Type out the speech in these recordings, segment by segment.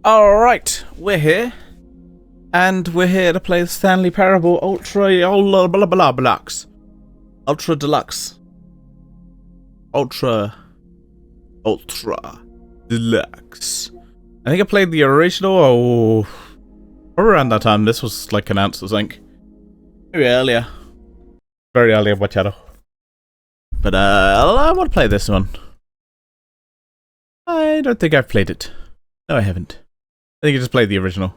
Alright, we're here. And we're here to play the Stanley Parable Ultra Deluxe. Ultra Deluxe. Ultra Deluxe. I think I played the original around that time. This was like announced, I think. Maybe earlier. Very early on my channel. But I want to play this one. I don't think I've played it. No, I haven't. I think I just played the original.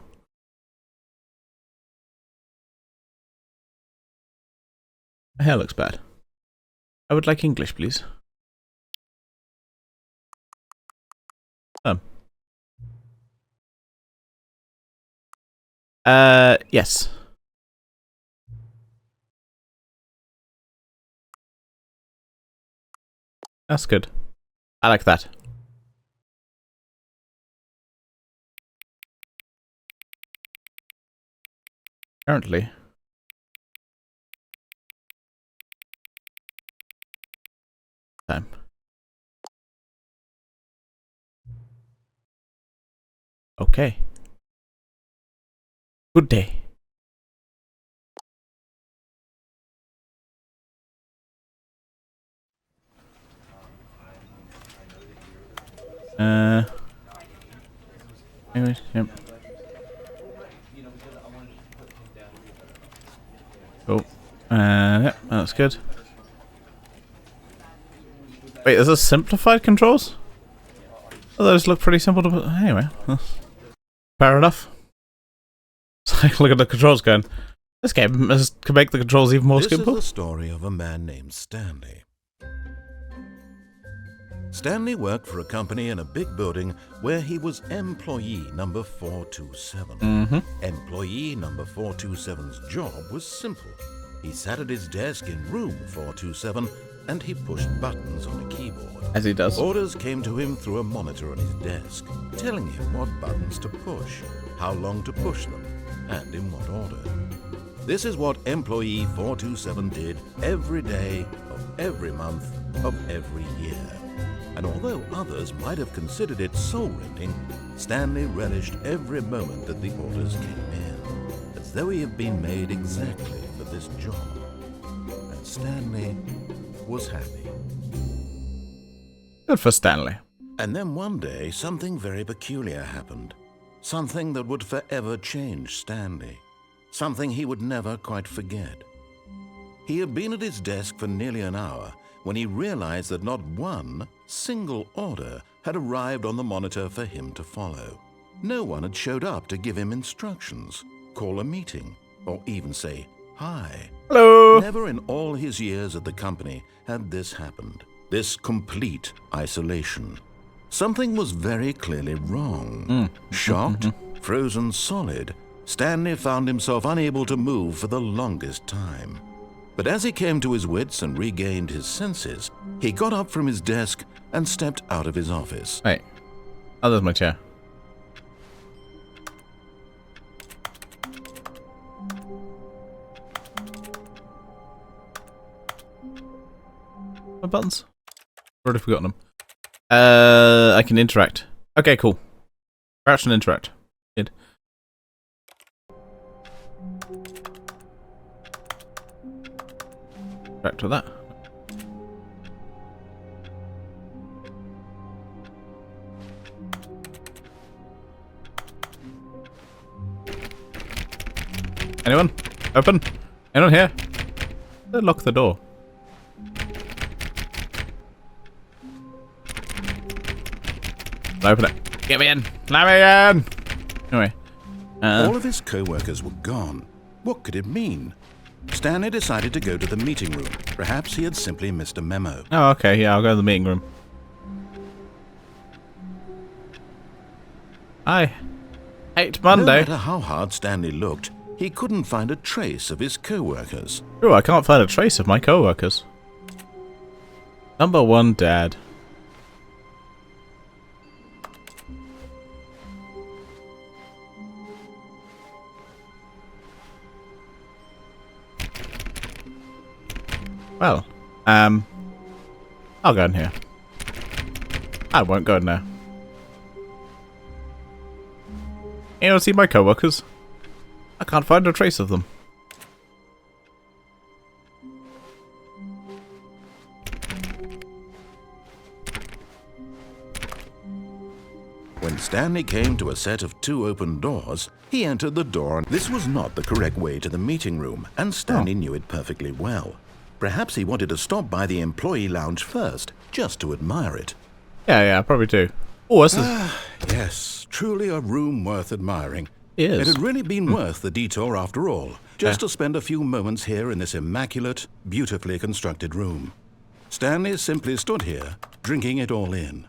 My hair looks bad. I would like English, please. Yes. That's good. I like that. Currently. Time. Okay. Good day. Anyways, yep. Cool. Yep, that's good. Wait, is this simplified controls? Oh, those look pretty simple to... Anyway. Fair enough. It's like, look at the controls going. This game can make the controls even more simple. This is the story of a man named Stanley. Stanley worked for a company in a big building where he was employee number 427. Employee number 427's job was simple. He sat at his desk in room 427 and he pushed buttons on a keyboard. As he does. Orders came to him through a monitor on his desk, telling him what buttons to push, how long to push them, and in what order. This is what employee 427 did every day of every month of every year. And although others might have considered it soul-rending, Stanley relished every moment that the orders came in, as though he had been made exactly for this job. And Stanley was happy. Good for Stanley. And then one day, something very peculiar happened. Something that would forever change Stanley. Something he would never quite forget. He had been at his desk for nearly an hour when he realized that not one single order had arrived on the monitor for him to follow. No one had showed up to give him instructions, call a meeting, or even say hi. Hello! Never in all his years at the company had this happened. This complete isolation. Something was very clearly wrong. Shocked, frozen solid, Stanley found himself unable to move for the longest time. But as he came to his wits and regained his senses, he got up from his desk and stepped out of his office. Wait. Oh, there's my chair. My buttons? Already forgotten them. I can interact. Okay, cool. Crouch and interact. Good. Back to that. Anyone? Open? Anyone here? Don't lock the door. Open it. Get me in. Let me in. Anyway. All of his co-workers were gone. What could it mean? Stanley decided to go to the meeting room. Perhaps he had simply missed a memo. Oh, okay. Yeah, I'll go to the meeting room. I hate Monday. No matter how hard Stanley looked, he couldn't find a trace of his co-workers. Oh, I can't find a trace of my co-workers. Number one, Dad. Well, I'll go in here. I won't go in there. You don't see my co-workers? I can't find a trace of them. When Stanley came to a set of 2 open doors, he entered the door. This was not the correct way to the meeting room, and Stanley knew it perfectly well. Perhaps he wanted to stop by the employee lounge first, just to admire it. Yeah, probably do. Oh, this is... Yes, truly a room worth admiring. It is. It had really been worth the detour after all, just to spend a few moments here in this immaculate, beautifully constructed room. Stanley simply stood here, drinking it all in.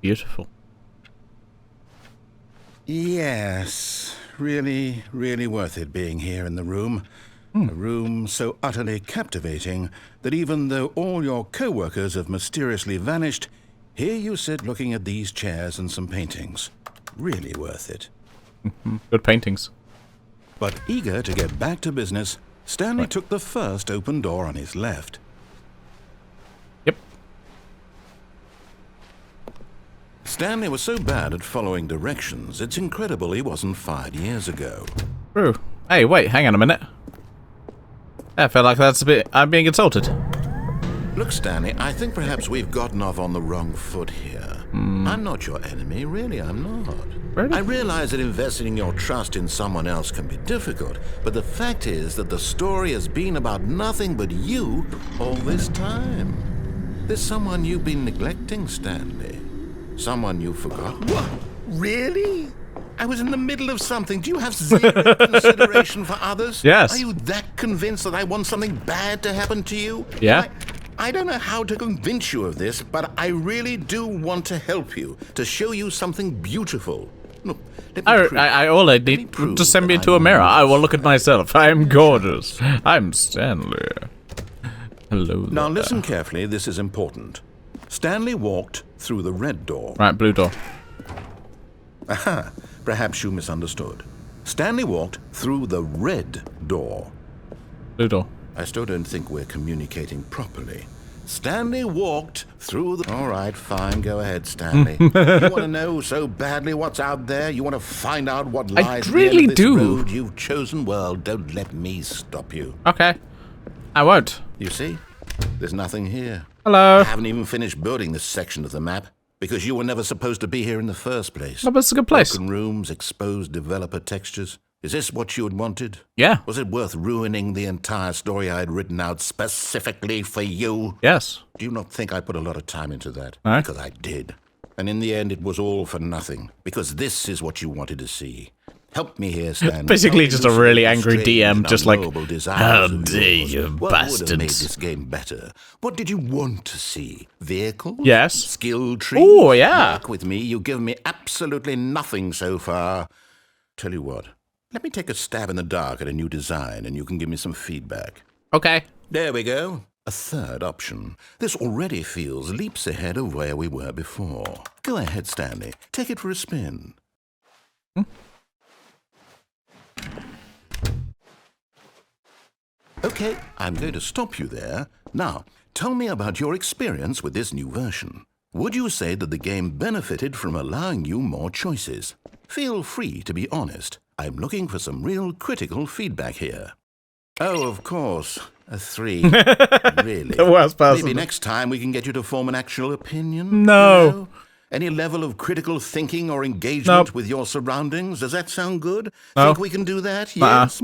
Beautiful. Yes, really, really worth it being here in the room. A room so utterly captivating that even though all your co-workers have mysteriously vanished, here you sit looking at these chairs and some paintings. Really worth it. Good paintings. But eager to get back to business, Stanley took the first open door on his left. Yep. Stanley was so bad at following directions, it's incredible he wasn't fired years ago. True. Hey, wait, hang on a minute. I feel like that's a bit... I'm being insulted. Look, Stanley, I think perhaps we've gotten off on the wrong foot here. I'm not your enemy, really, I'm not. Really? I realize that investing your trust in someone else can be difficult, but the fact is that the story has been about nothing but you all this time. There's someone you've been neglecting, Stanley. Someone you've forgotten. What? Really? I was in the middle of something. Do you have zero consideration for others? Yes. Are you that convinced that I want something bad to happen to you? Yeah. I don't know how to convince you of this, but I really do want to help you, to show you something beautiful. Look, all I need to send me into a mirror. I will look at myself. I'm gorgeous. I'm Stanley. Hello there. Now listen carefully, this is important. Stanley walked through the red door. Right, blue door. Aha, perhaps you misunderstood. Stanley walked through the red door. Blue door. I still don't think we're communicating properly. Stanley walked through the... All right, fine, go ahead, Stanley. You want to know so badly what's out there? You want to find out what lies at the end of this road you've chosen? Well, don't let me stop you. Okay. I won't. You see? There's nothing here. Hello. I haven't even finished building this section of the map, because you were never supposed to be here in the first place. Oh, but it's a good place. Broken rooms, exposed developer textures. Is this what you had wanted? Yeah. Was it worth ruining the entire story I had written out specifically for you? Yes. Do you not think I put a lot of time into that? No. Because I did. And in the end, it was all for nothing. Because this is what you wanted to see. Help me here, Stanley. Basically just a really angry DM, just like, how dare you What would have made bastards. this game better? What did you want to see? Vehicles? Yes. Skill trees? Oh, yeah. Work with me. You've given me absolutely nothing so far. Tell you what. Let me take a stab in the dark at a new design, and you can give me some feedback. Okay. There we go. A third option. This already feels leaps ahead of where we were before. Go ahead, Stanley. Take it for a spin. Okay, I'm going to stop you there. Now, tell me about your experience with this new version. Would you say that the game benefited from allowing you more choices? Feel free to be honest. I'm looking for some real critical feedback here. Oh, of course. A 3. Really? The worst person. Maybe next time we can get you to form an actual opinion? No. You know? Any level of critical thinking or engagement with your surroundings? Does that sound good? No. Think we can do that? Yes?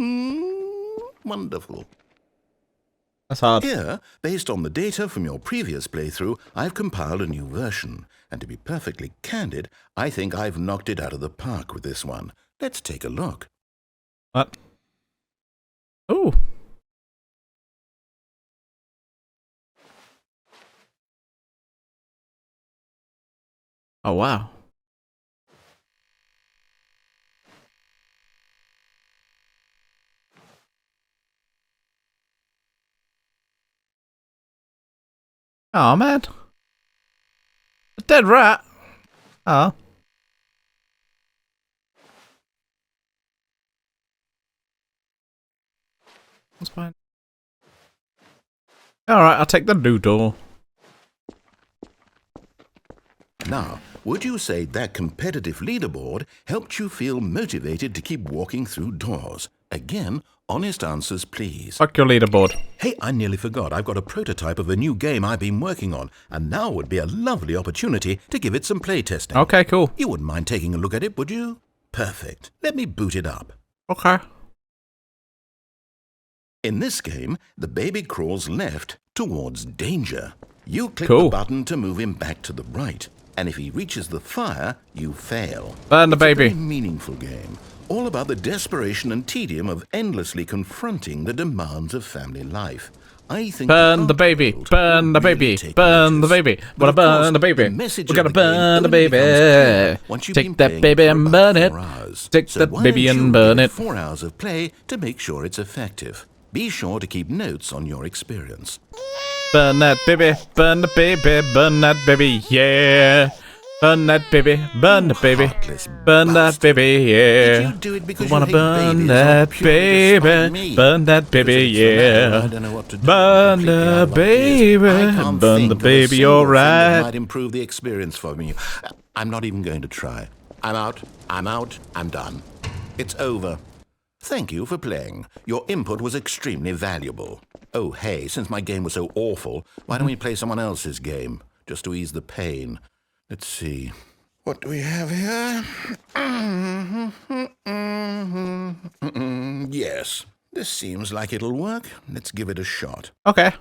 Wonderful. That's hard. Here, based on the data from your previous playthrough, I've compiled a new version. And to be perfectly candid, I think I've knocked it out of the park with this one. Let's take a look. What? Ooh. Oh, wow. Oh, man. A dead rat. Oh. That's fine. Alright, I'll take the new door. Now, would you say that competitive leaderboard helped you feel motivated to keep walking through doors? Again, honest answers, please. Fuck your leaderboard. Hey, I nearly forgot. I've got a prototype of a new game I've been working on, and now would be a lovely opportunity to give it some playtesting. Okay, cool. You wouldn't mind taking a look at it, would you? Perfect. Let me boot it up. Okay. In this game, the baby crawls left towards danger. You click Cool. the button to move him back to the right, and if he reaches the fire, you fail. Burn the It's a baby. very meaningful game, all about the desperation and tedium of endlessly confronting the demands of family life. I think Burn the baby. world Burn the will really baby. take Burn the notice. baby. But Wanna of course, burn the baby. the message We're of gonna the game burn the only baby. becomes clear once you've Take been that playing baby for and about burn it. 4 hours. Take So that why baby don't and you burn give it. 4 hours of play to make sure it's effective. Be sure to keep notes on your experience. Burn that baby. Burn the baby. Burn that baby. Yeah. Burn that baby. Burn the baby. Heartless Burn that bastard. baby. Yeah. Did you do it because Wanna you hate burn babies that or purely to spite baby. me? Burn that Because baby. it's the matter, I Yeah. don't know what to do. Burn Completely the out of ideas. baby. I can't Burn think the of a baby, single thing that alright. might improve the experience for me. I'm not even going to try. I'm out. I'm done. It's over. Thank you for playing. Your input was extremely valuable. Oh, hey, since my game was so awful, why don't we play someone else's game, just to ease the pain? Let's see. What do we have here? Yes, this seems like it'll work. Let's give it a shot. Okay.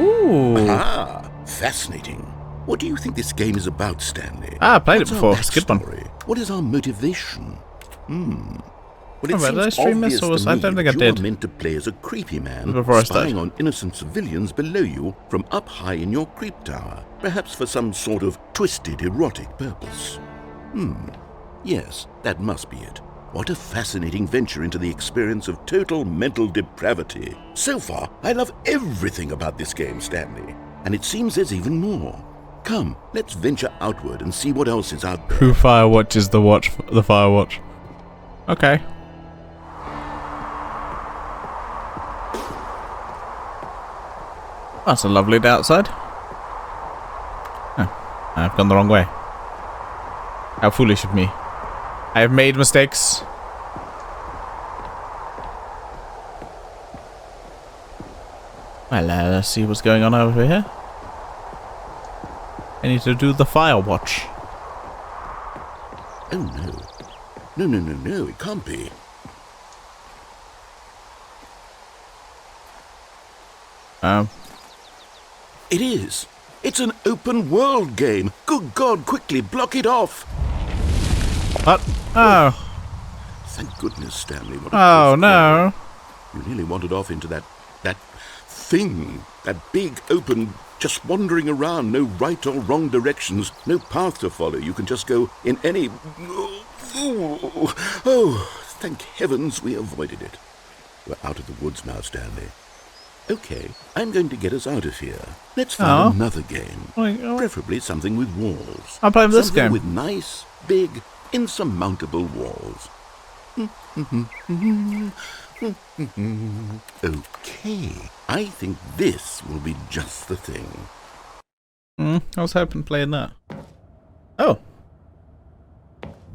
Ooh. Ah, fascinating. What do you think this game is about, Stanley? I played it What's our before. It's a good one. backstory? What is our motivation? Well, Oh, did I stream this, or I don't think I did. You're meant to play as a creepy man, Before I spying started. on innocent civilians below you from up high in your creep tower, perhaps for some sort of twisted erotic purpose. Yes, that must be it. What a fascinating venture into the experience of total mental depravity. So far, I love everything about this game, Stanley. And it seems there's even more. Come, let's venture outward and see what else is out there. Who firewatches the firewatch? Okay. That's a lovely day outside. Oh, I've gone the wrong way. How foolish of me. I have made mistakes. Well, let's see what's going on over here. I need to do the fire watch. Oh no. No, it can't be. It is. It's an open world game. Good God, quickly block it off. What? Oh. Thank goodness, Stanley. What a Oh, close no. call. You nearly wandered off into that thing. That big, open, just wandering around. No right or wrong directions. No path to follow. You can just go in any... Oh, thank heavens we avoided it. We're out of the woods now, Stanley. Okay, I'm going to get us out of here. Let's find another game. Preferably something with walls. I'll play this Something game. with nice, big, insurmountable walls. Okay, I think this will be just the thing. I was hoping playing that. Oh.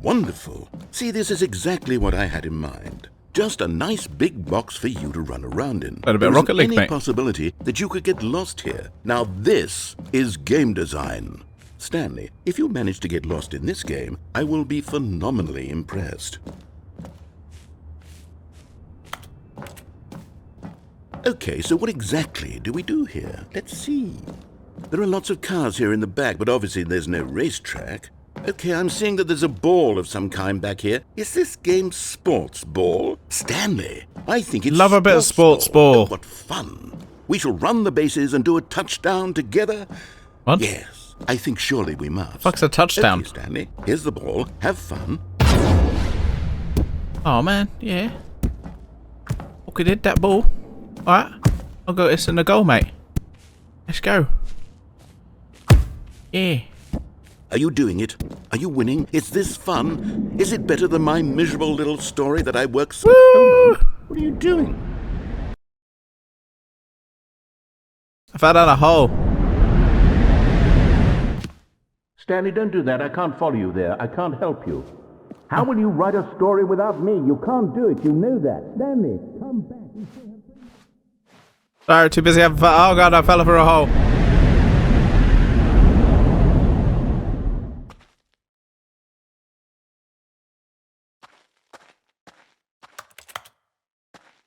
Wonderful. See, this is exactly what I had in mind. Just a nice big box for you to run around in. Quite a bit of There isn't Rocket League, any mate. possibility that you could get lost here. Now this is game design. Stanley, if you manage to get lost in this game, I will be phenomenally impressed. Okay, so what exactly do we do here? Let's see. There are lots of cars here in the back, but obviously there's no racetrack. Okay, I'm seeing that there's a ball of some kind back here. Is this game sports ball? Stanley, I think it's Love a bit of sports ball. Oh, what fun. We shall run the bases and do a touchdown together. What? Yes, I think surely we must. Fuck's a touchdown? Okay, Stanley, here's the ball. Have fun. Oh, man. Yeah. Okay, did that ball. Alright. I'll go. It's in the goal, mate. Let's go. Yeah. Are you doing it? Are you winning? Is this fun? Is it better than my miserable little story that I worked so... Woo! What are you doing? I fell down a hole. Stanley, don't do that. I can't follow you there. I can't help you. How will you write a story without me? You can't do it. You know that. Stanley, come back. Sorry, too busy having fun. Oh god, I fell over a hole.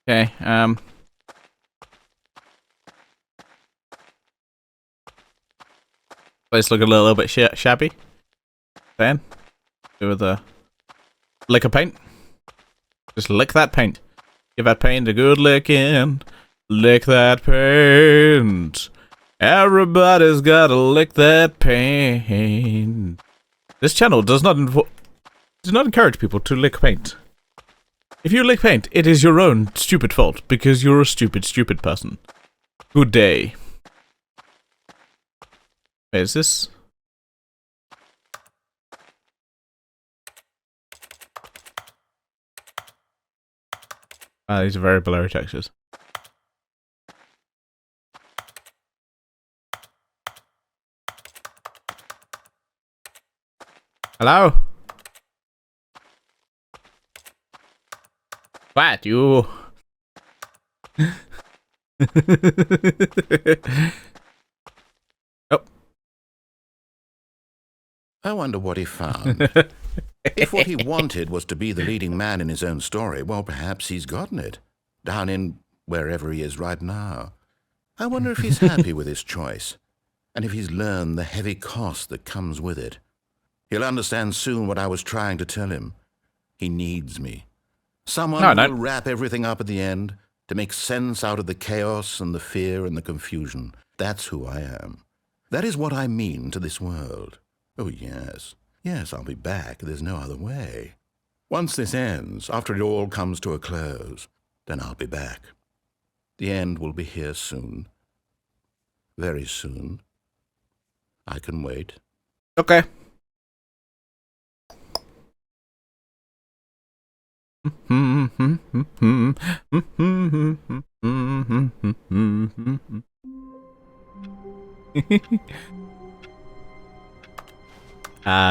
Okay, place looking a little bit shabby. Then, do with a lick of paint. Just lick that paint. Give that paint a good licking. Lick that paint. Everybody's gotta lick that paint. This channel does not encourage people to lick paint. If you lick paint, it is your own stupid fault because you're a stupid person. Good day. Wait, is this? Ah, these are very blurry textures. Hello? What, you? Oh. I wonder what he found. If what he wanted was to be the leading man in his own story, well, perhaps he's gotten it. Down in wherever he is right now. I wonder if he's happy with his choice, and if he's learned the heavy cost that comes with it. He'll understand soon what I was trying to tell him. He needs me. Someone who will wrap everything up at the end to make sense out of the chaos and the fear and the confusion. That's who I am. That is what I mean to this world. Oh, yes. Yes, I'll be back. There's no other way. Once this ends, after it all comes to a close, then I'll be back. The end will be here soon. Very soon. I can wait. Okay.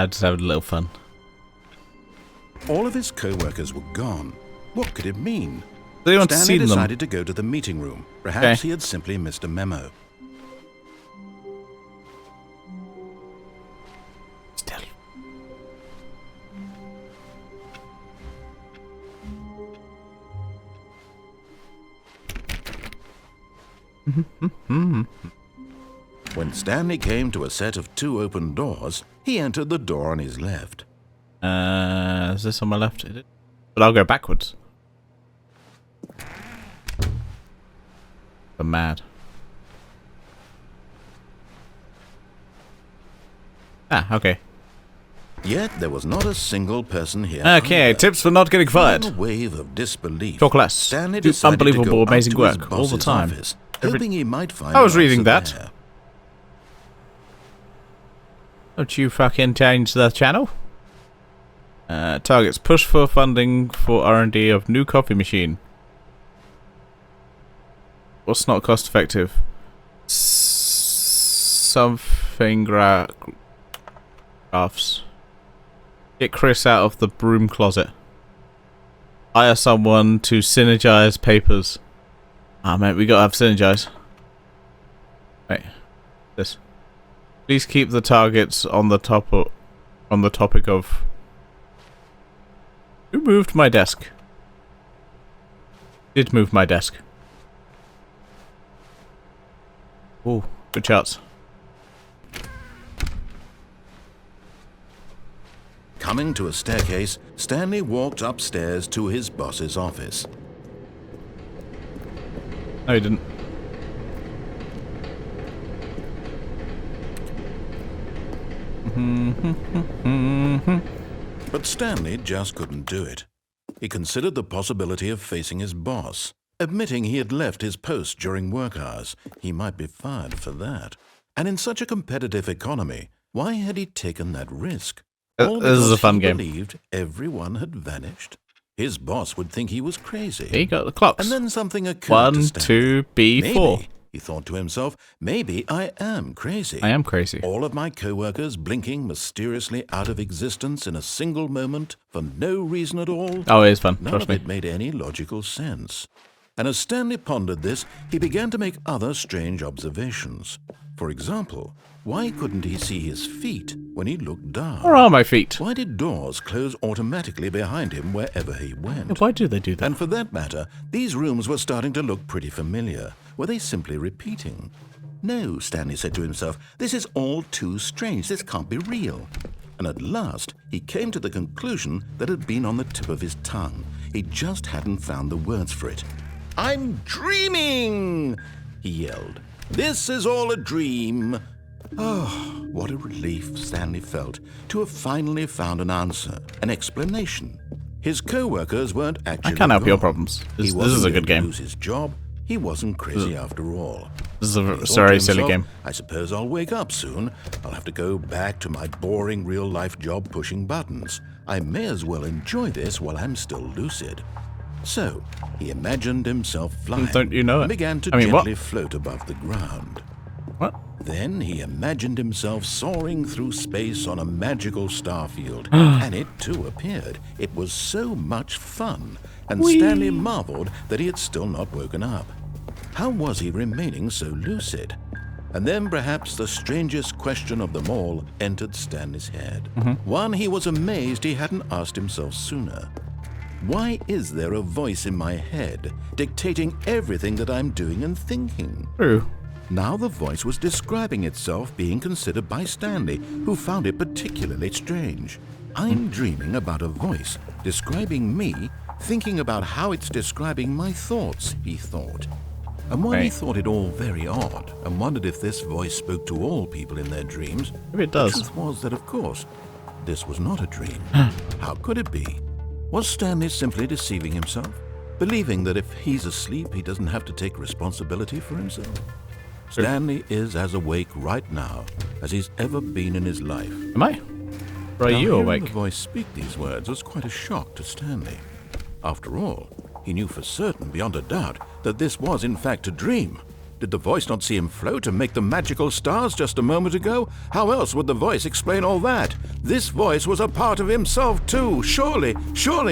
Just having a little fun. All of his co-workers were gone. What could it mean? They want to see Stanley them. decided to go to the meeting room. Perhaps he had simply missed a memo. Still. When Stanley came to a set of 2 open doors, he entered the door on his left. Is this on my left? But I'll go backwards. I'm mad. Ah, okay. Yet there was not a single person here. Okay, tips for not getting fired. In a wave of disbelief, Talk less. Stanley Do decided unbelievable, to go amazing up to his work all the boss's time. office, hoping he might find I was an reading answer that. there. Don't you fucking change the channel? Targets. Push for funding for R&D of new coffee machine. What's not cost effective? Something graphs. Get Chris out of the broom closet. Hire someone to synergize papers. Ah, mate, we gotta have synergize. Wait. This. Please keep the targets on the topic of. Who moved my desk? Did move my desk. Ooh, good charts. Coming to a staircase, Stanley walked upstairs to his boss's office. No, he didn't. But Stanley just couldn't do it. He considered the possibility of facing his boss. Admitting he had left his post during work hours, he might be fired for that. And in such a competitive economy, why had he taken that risk? All This is a fun he game. believed everyone had vanished. His boss would think he was crazy. He got the clocks. And then something occurred 1, to Stanley. 2, B4. Maybe He thought to himself, maybe I am crazy. I am crazy. All of my co-workers blinking mysteriously out of existence in a single moment for no reason at all. Oh, it is fun. None Trust of me. it made any logical sense. And as Stanley pondered this, he began to make other strange observations. For example, why couldn't he see his feet when he looked down? Where are my feet? Why did doors close automatically behind him wherever he went? Why do they do that? And for that matter, these rooms were starting to look pretty familiar. Were they simply repeating? No, Stanley said to himself, this is all too strange. This can't be real. And at last, he came to the conclusion that had been on the tip of his tongue. He just hadn't found the words for it. I'm dreaming, he yelled. This is all a dream. Oh, what a relief Stanley felt to have finally found an answer, an explanation. His co-workers weren't actually I can't help your gone. problems. He This is wasn't a going good to game. lose his job. He wasn't crazy after all. This is a He thought to very silly himself, game. I suppose I'll wake up soon. I'll have to go back to my boring real-life job pushing buttons. I may as well enjoy this while I'm still lucid. So, he imagined himself flying. Don't you know it? And began to I mean, what? gently float above the ground. What? Then he imagined himself soaring through space on a magical starfield, and it too appeared. It was so much fun, and Whee! Stanley marveled that he had still not woken up. How was he remaining so lucid? And then perhaps the strangest question of them all entered Stanley's head. One he was amazed he hadn't asked himself sooner. Why is there a voice in my head dictating everything that I'm doing and thinking? True. Now the voice was describing itself being considered by Stanley, who found it particularly strange. I'm dreaming about a voice describing me, thinking about how it's describing my thoughts, he thought. And while he Right. thought it all very odd, and wondered if this voice spoke to all people in their dreams, Maybe it the does. truth was that, of course, this was not a dream. How could it be? Was Stanley simply deceiving himself, believing that if he's asleep, he doesn't have to take responsibility for himself? Stanley is as awake right now as he's ever been in his life. Am I? Or are Now, you hearing awake? the voice speak these words was quite a shock to Stanley. After all, he knew for certain, beyond a doubt, that this was in fact a dream. Did the voice not see him float and make the magical stars just a moment ago? How else would the voice explain all that? This voice was a part of himself too. Surely,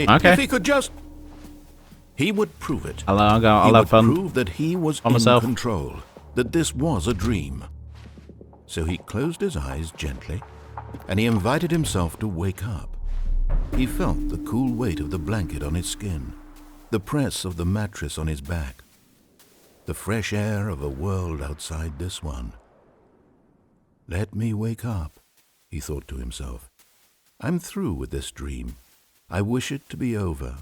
Okay. if he could just... He would prove it. I'll He have would fun. prove that he was on in myself. control, that this was a dream. So he closed his eyes gently, and he invited himself to wake up. He felt the cool weight of the blanket on his skin, the press of the mattress on his back, the fresh air of a world outside this one. Let me wake up, he thought to himself. I'm through with this dream. I wish it to be over.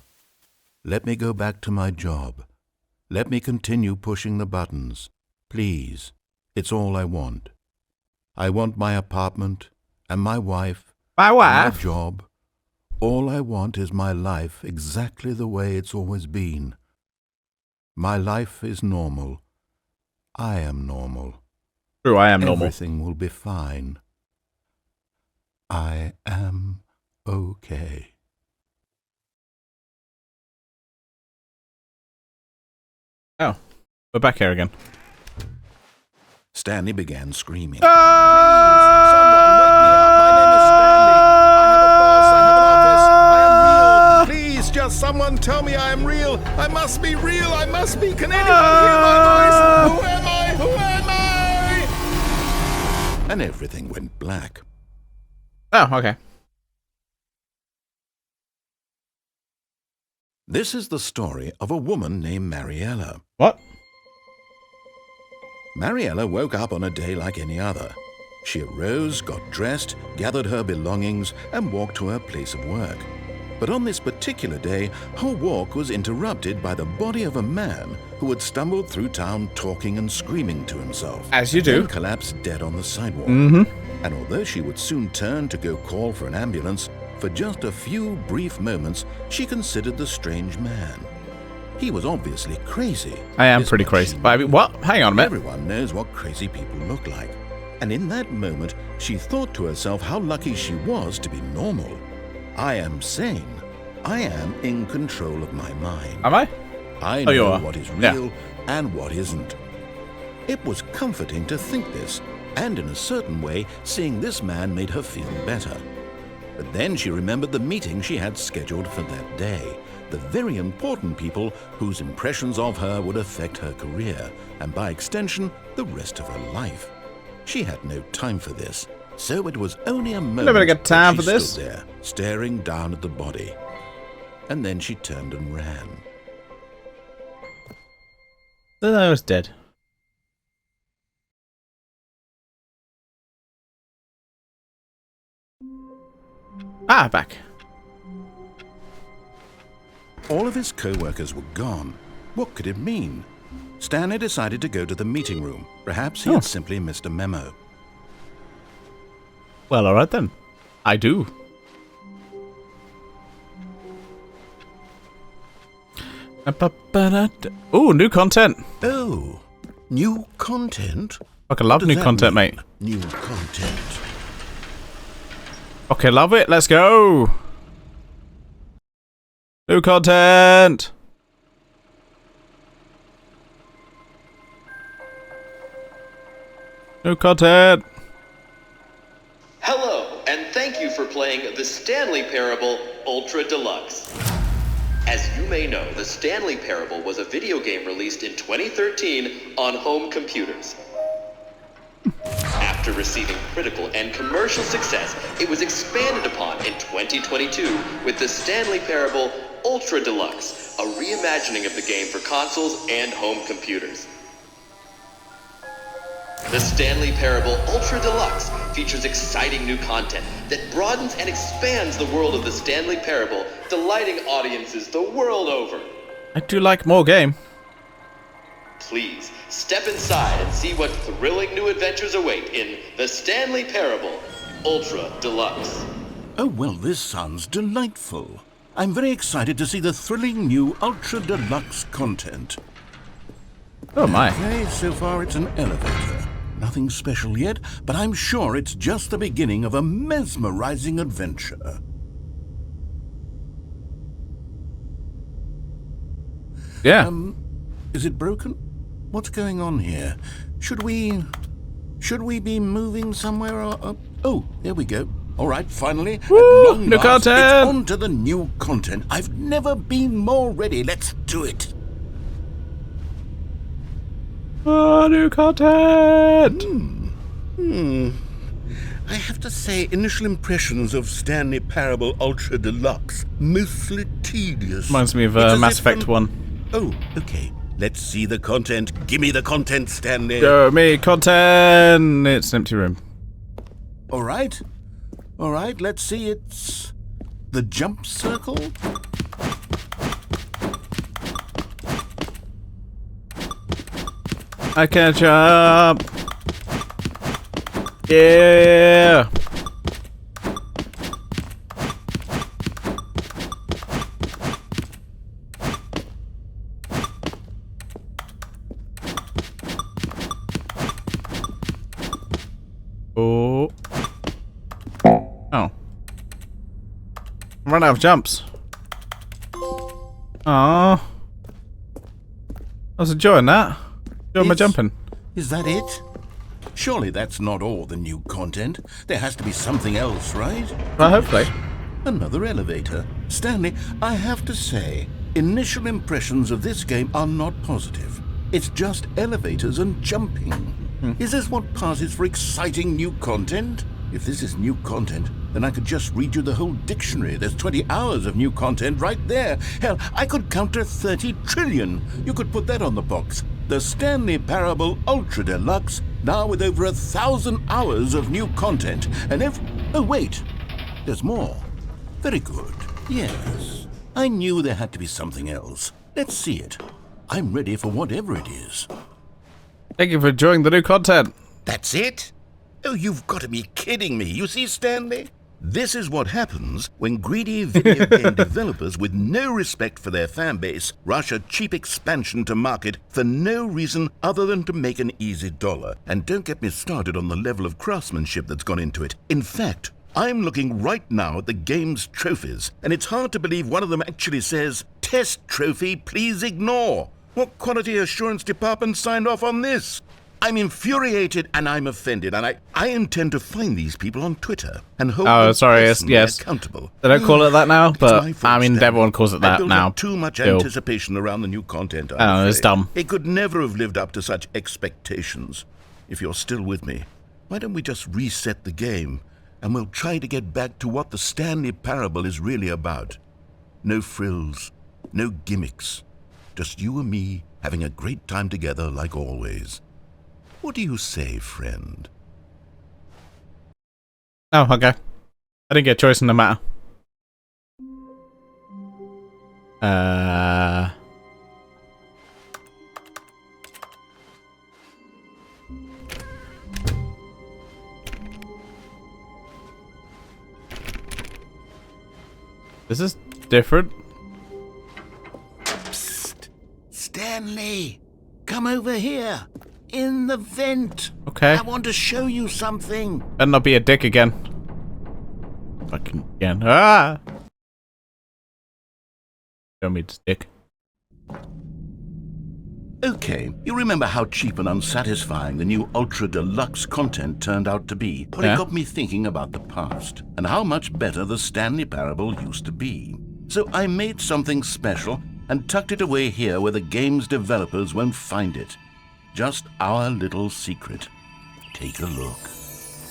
Let me go back to my job. Let me continue pushing the buttons. Please, it's all I want. I want my apartment and my wife. My and my wife? job. All I want is my life exactly the way it's always been. My life is normal. I am normal. True, I am normal. Everything will be fine. I am okay. Oh, we're back here again. Stanley began screaming. Just someone tell me I am real. I must be real. I must be. Can anyone hear my voice? Who am I? Who am I? And everything went black. Oh, okay. This is the story of a woman named Mariella. What? Mariella woke up on a day like any other. She arose, got dressed, gathered her belongings, and walked to her place of work. But on this particular day, her walk was interrupted by the body of a man who had stumbled through town talking and screaming to himself. As you do. Then collapsed dead on the sidewalk. And although she would soon turn to go call for an ambulance, for just a few brief moments, she considered the strange man. He was obviously crazy. I am This pretty much crazy. she But I mean, what? Hang on a minute. Everyone knows what crazy people look like. And in that moment, she thought to herself how lucky she was to be normal. I am sane. I am in control of my mind. Am I? I Oh, you know are. what is Yeah. real and what isn't. It was comforting to think this, and in a certain way, seeing this man made her feel better. But then she remembered the meeting she had scheduled for that day, the very important people whose impressions of her would affect her career, and by extension, the rest of her life. She had no time for this, so it was only a moment Never got time that for she this. stood there, staring down at the body. And then she turned and ran. Then I was dead. Ah, back. All of his co-workers were gone. What could it mean? Stanley decided to go to the meeting room. Perhaps he had simply missed a memo. Well, alright then. I do. Ooh, new content. Oh, new content? Fucking love What new does that content, mean, mate. New content. Okay, love it. Let's go. New content. New content. Hello, and thank you for playing the Stanley Parable Ultra Deluxe. As you may know, the Stanley Parable was a video game released in 2013 on home computers. After receiving critical and commercial success, it was expanded upon in 2022 with the Stanley Parable Ultra Deluxe, a reimagining of the game for consoles and home computers. The Stanley Parable Ultra Deluxe features exciting new content that broadens and expands the world of the Stanley Parable, delighting audiences the world over. I do like more game. Please, step inside and see what thrilling new adventures await in the Stanley Parable Ultra Deluxe. Oh, well, this sounds delightful. I'm very excited to see the thrilling new Ultra Deluxe content. Oh my. Okay, so far it's an elevator. Nothing special yet, but I'm sure it's just the beginning of a mesmerizing adventure. Yeah. Is it broken? What's going on here? Should we be moving somewhere? Or, oh, there we go. All right, finally. Woo, at long new last, content! It's on to the new content. I've never been more ready. Let's do it. Oh, new content. I have to say, initial impressions of Stanley Parable Ultra Deluxe, mostly tedious. Reminds me of It's as Mass if Effect 1. Oh, okay. Let's see the content. Give me the content, Stanley. Show me content. It's an empty room. All right. All right, let's see. It's the jump circle. I can jump. Yeah. Oh. Oh. Run out of jumps. Oh. I was enjoying that. Enjoying my jumping. Is that it? Surely that's not all the new content. There has to be something else, right? Well, hopefully. Another elevator. Stanley, I have to say, initial impressions of this game are not positive. It's just elevators and jumping. Is this what passes for exciting new content? If this is new content, then I could just read you the whole dictionary. There's 20 hours of new content right there. Hell, I could count to 30 trillion. You could put that on the box. The Stanley Parable Ultra Deluxe, now with over 1,000 hours of new content. And oh wait, there's more. Very good. Yes, I knew there had to be something else. Let's see it. I'm ready for whatever it is. Thank you for enjoying the new content. That's it? Oh, you've got to be kidding me. You see, Stanley? This is what happens when greedy video game developers with no respect for their fan base rush a cheap expansion to market for no reason other than to make an easy dollar. And don't get me started on the level of craftsmanship that's gone into it. In fact, I'm looking right now at the game's trophies, and it's hard to believe one of them actually says, "Test trophy, please ignore." What quality assurance department signed off on this? I'm infuriated and I'm offended, and I intend to find these people on Twitter and hold Oh, them sorry, personally yes. accountable. They don't call it that now, It's but my fault, I mean, Stanley. everyone calls it I that built now. up too much Still. anticipation around the new content. I know, it's dumb. It could never have lived up to such expectations. If you're still with me, why don't we just reset the game, and we'll try to get back to what the Stanley Parable is really about. No frills, no gimmicks. Just you and me having a great time together like always. What do you say, friend? Oh, okay. I didn't get a choice in the matter. This is different. Psst! Stanley! Come over here! In the vent! Okay. I want to show you something! Better not be a dick again. Fucking again. Ah! Show me this dick. Okay, you remember how cheap and unsatisfying the new Ultra Deluxe content turned out to be? Well, Yeah. it got me thinking about the past, and how much better the Stanley Parable used to be. So I made something special, and tucked it away here where the game's developers won't find it. Just our little secret. Take a look.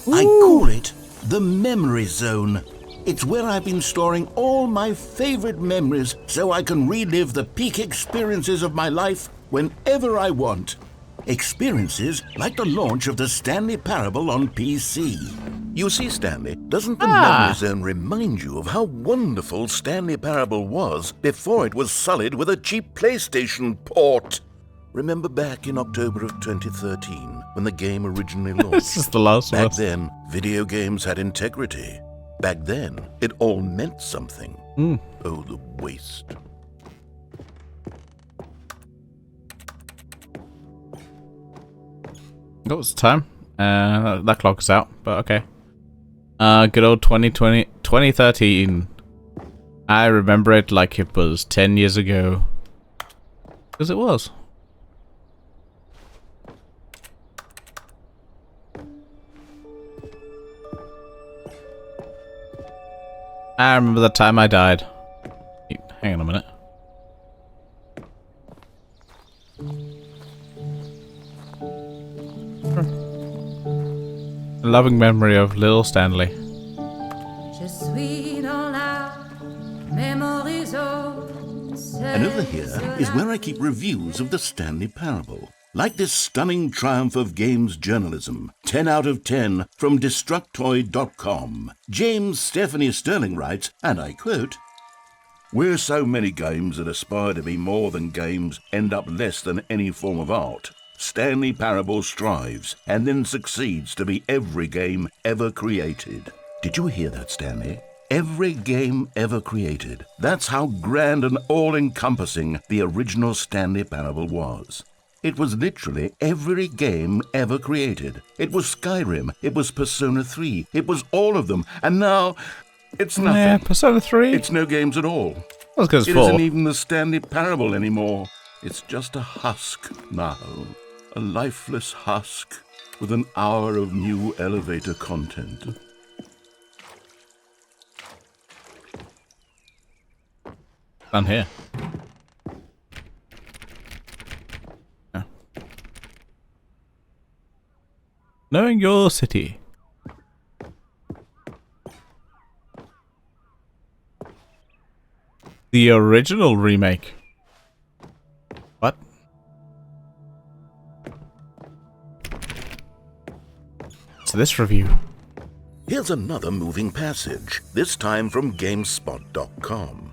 I call it the Memory Zone. It's where I've been storing all my favorite memories so I can relive the peak experiences of my life whenever I want. Experiences like the launch of the Stanley Parable on PC. You see, Stanley, doesn't the Memory Zone remind you of how wonderful Stanley Parable was before it was sullied with a cheap PlayStation port? Remember back in October of 2013 when the game originally launched? This is the last one. Back then, video games had integrity. Back then, it all meant something. Oh, the waste. Oh, it's time. That clock is out, but okay. Good old 2013. I remember it like it was 10 years ago. Because it was. I remember the time I died. Hang on a minute. A loving memory of little Stanley. And over here is where I keep reviews of the Stanley Parable. Like this stunning triumph of games journalism, 10 out of 10 from Destructoid.com. James Stephanie Sterling writes, and I quote, "Where so many games that aspire to be more than games end up less than any form of art, Stanley Parable strives and then succeeds to be every game ever created." Did you hear that, Stanley? Every game ever created. That's how grand and all-encompassing the original Stanley Parable was. It was literally every game ever created. It was Skyrim, it was Persona 3, it was all of them, and now it's nothing. Yeah, Persona 3. It's no games at all. That's because It 4. isn't even the Stanley Parable anymore. It's just a husk now. A lifeless husk with an hour of new elevator content. Down here. Yeah. Knowing your city. The original remake. What? So this review. Here's another moving passage, this time from GameSpot.com.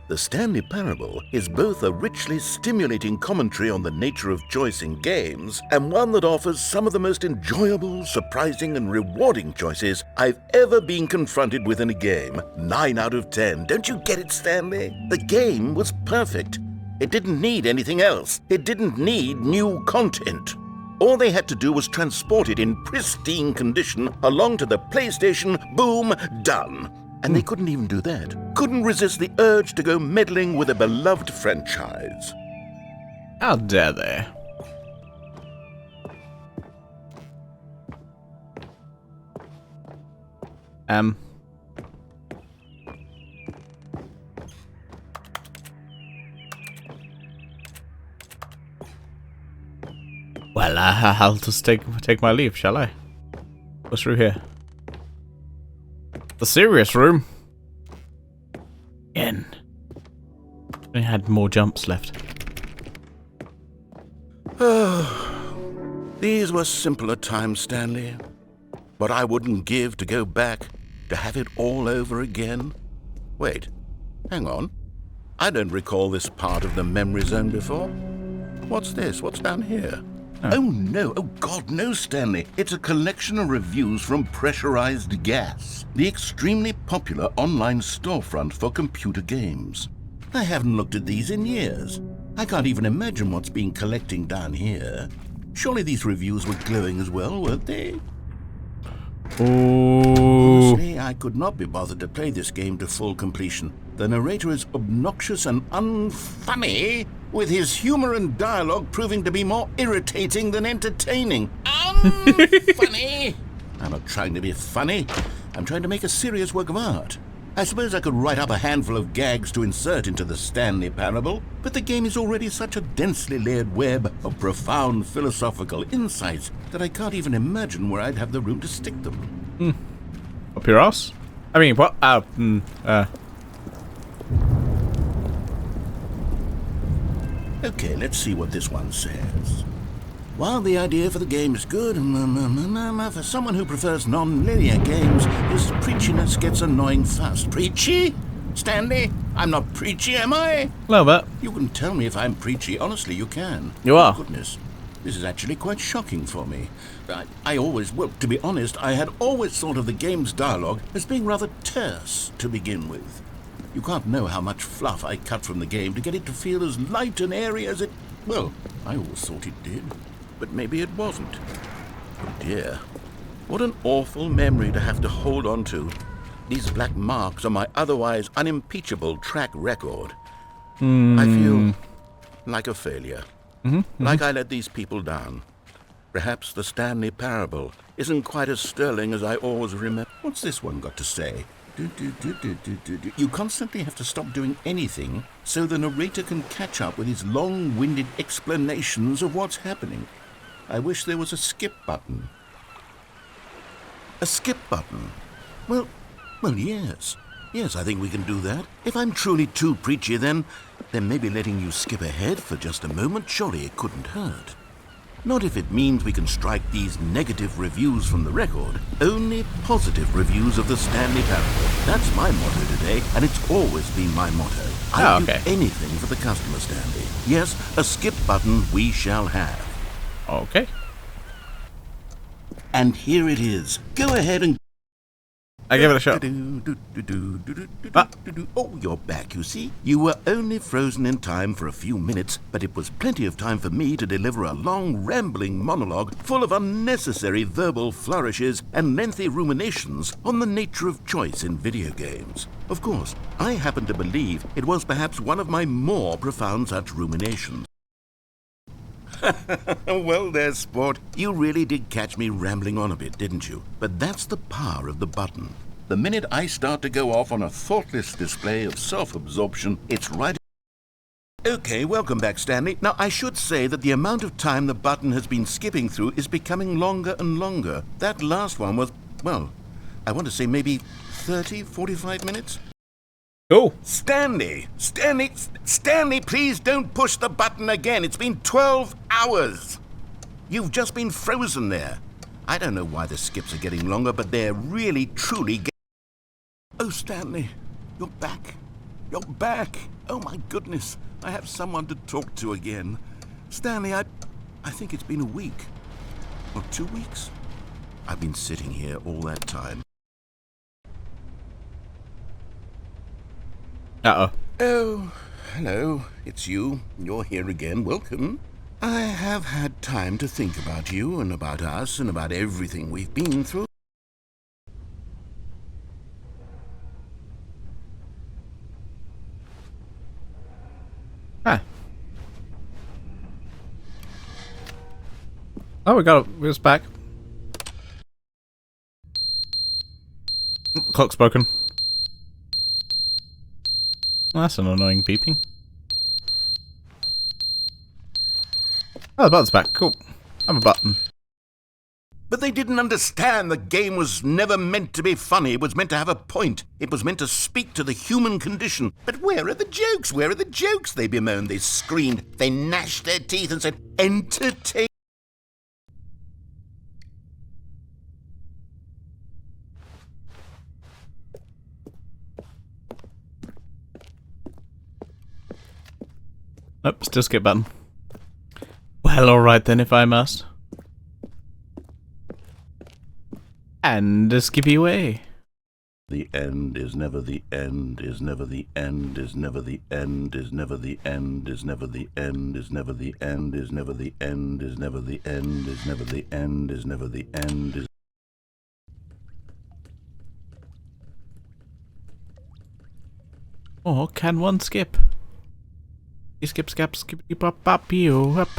The Stanley Parable is both a richly stimulating commentary on the nature of choice in games and one that offers some of the most enjoyable, surprising, and rewarding choices I've ever been confronted with in a game. 9 out of 10. Don't you get it, Stanley? The game was perfect. It didn't need anything else. It didn't need new content. All they had to do was transport it in pristine condition along to the PlayStation. Boom, done. And they couldn't even do that. Couldn't resist the urge to go meddling with a beloved franchise. How dare they? Well, I'll just take my leave, shall I? What's through here? The serious room. Again. I had more jumps left. These were simpler times, Stanley. But I wouldn't give to go back, to have it all over again. Wait, hang on. I don't recall this part of the memory zone before. What's this? What's down here? Oh no, oh God, no, Stanley. It's a collection of reviews from Pressurized Gas, the extremely popular online storefront for computer games. I haven't looked at these in years. I can't even imagine what's been collecting down here. Surely these reviews were glowing as well, weren't they? Ooh. Honestly, I could not be bothered to play this game to full completion. The narrator is obnoxious and unfunny, with his humor and dialogue proving to be more irritating than entertaining. Unfunny! I'm not trying to be funny. I'm trying to make a serious work of art. I suppose I could write up a handful of gags to insert into the Stanley Parable, but the game is already such a densely layered web of profound philosophical insights that I can't even imagine where I'd have the room to stick them. Up your ass? I mean, what? Okay, let's see what this one says. While the idea for the game is good, for someone who prefers non-linear games, this preachiness gets annoying fast. Preachy? Stanley, I'm not preachy, am I? A little bit. You can tell me if I'm preachy. Honestly, you can. You are. Oh, goodness. This is actually quite shocking for me. Well, to be honest, I had always thought of the game's dialogue as being rather terse to begin with. You can't know how much fluff I cut from the game to get it to feel as light and airy as it... Well, I always thought it did. But maybe it wasn't. Oh dear. What an awful memory to have to hold on to. These black marks on my otherwise unimpeachable track record. I feel like a failure. Like I let these people down. Perhaps the Stanley Parable isn't quite as sterling as I always remember. What's this one got to say? You constantly have to stop doing anything so the narrator can catch up with his long-winded explanations of what's happening. I wish there was a skip button. A skip button? Well, yes. Yes, I think we can do that. If I'm truly too preachy, then maybe letting you skip ahead for just a moment, surely it couldn't hurt. Not if it means we can strike these negative reviews from the record. Only positive reviews of the Stanley Parable. That's my motto today, and it's always been my motto. I'll do anything for the customer, Stanley. Yes, a skip button we shall have. Okay. And here it is. Go ahead and... I give it a shot. Oh, you're back, you see. You were only frozen in time for a few minutes, but it was plenty of time for me to deliver a long, rambling monologue full of unnecessary verbal flourishes and lengthy ruminations on the nature of choice in video games. Of course, I happen to believe it was perhaps one of my more profound such ruminations. Well, there's sport. You really did catch me rambling on a bit, didn't you? But that's the power of the button. The minute I start to go off on a thoughtless display of self-absorption, it's right... Okay, welcome back, Stanley. Now, I should say that the amount of time the button has been skipping through is becoming longer and longer. That last one was, well, I want to say maybe 30, 45 minutes? Cool. Stanley, please don't push the button again. It's been 12 hours. You've just been frozen there. I don't know why the skips are getting longer, but they're really, truly Oh, Stanley, you're back. You're back. Oh, my goodness. I have someone to talk to again. Stanley, I think it's been a week. Or 2 weeks. I've been sitting here all that time. Uh-oh. Oh, hello, it's you. You're here again. Welcome. I have had time to think about you and about us and about everything we've been through. Ah. Oh, we got it. It's back. Clock's broken. Well, that's an annoying beeping. Oh, the button's back. Cool. I have a button. But they didn't understand the game was never meant to be funny. It was meant to have a point. It was meant to speak to the human condition. But where are the jokes? Where are the jokes? They bemoaned, they screamed, they gnashed their teeth and said, entertain. Nope, still skip button. Well, alright then, if I must. And a skippy away. The end is never the end, is never the end, is never the end, is never the end, is never the end, is never the end, is never the end, is never the end, is never the end, is never the end, is. Oh, can one skip? Skip, skip, skip, pop, pop, you up.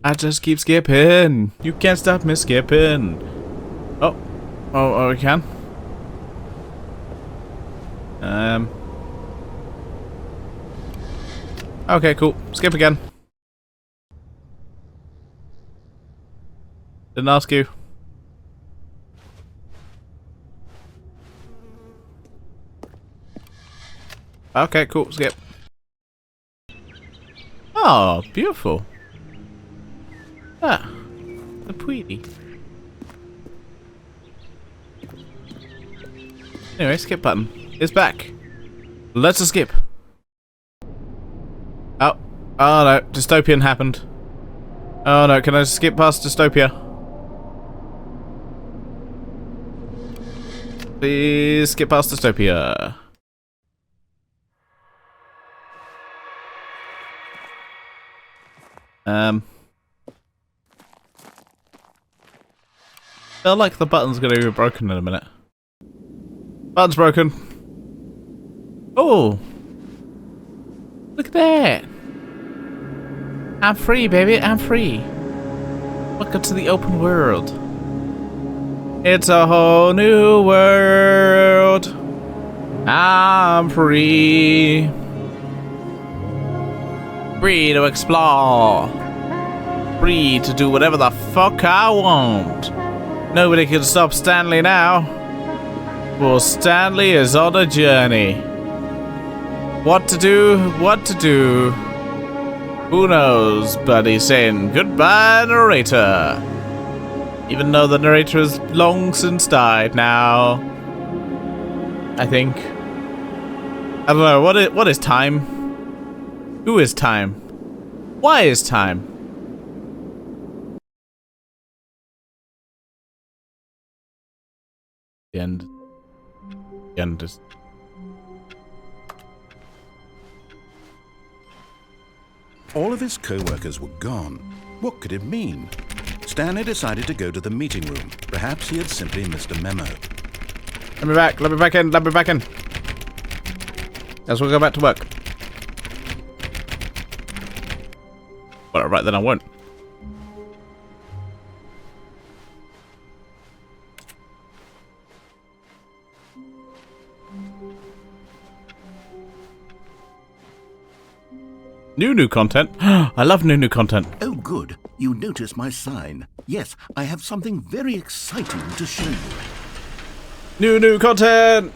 I just keep skipping. You can't stop me skipping. Oh, we can. Okay, cool. Skip again. Didn't ask you. Okay, cool. Skip. Oh, beautiful. Ah, a pretty. Anyway, skip button. It's back. Let's skip. Oh no, dystopian happened. Oh no, can I skip past dystopia? Please skip past dystopia. Feel like the button's gonna be broken in a minute. Button's broken. Oh! Look at that! I'm free, baby, I'm free. Welcome to the open world. It's a whole new world. I'm free. Free to explore. Free to do whatever the fuck I want. Nobody can stop Stanley now. Well, Stanley is on a journey. What to do? What to do? Who knows? But he's saying goodbye, narrator. Even though the narrator has long since died now. I think. I don't know. What is time? Who is time? Why is time? The end. The end is. All of his co-workers were gone. What could it mean? Stanley decided to go to the meeting room. Perhaps he had simply missed a memo. Let me back in, let me back in. Guess we'll go back to work. Well, right then I won't. New content. I love new content. Oh, good. You notice my sign. Yes, I have something very exciting to show you. New content.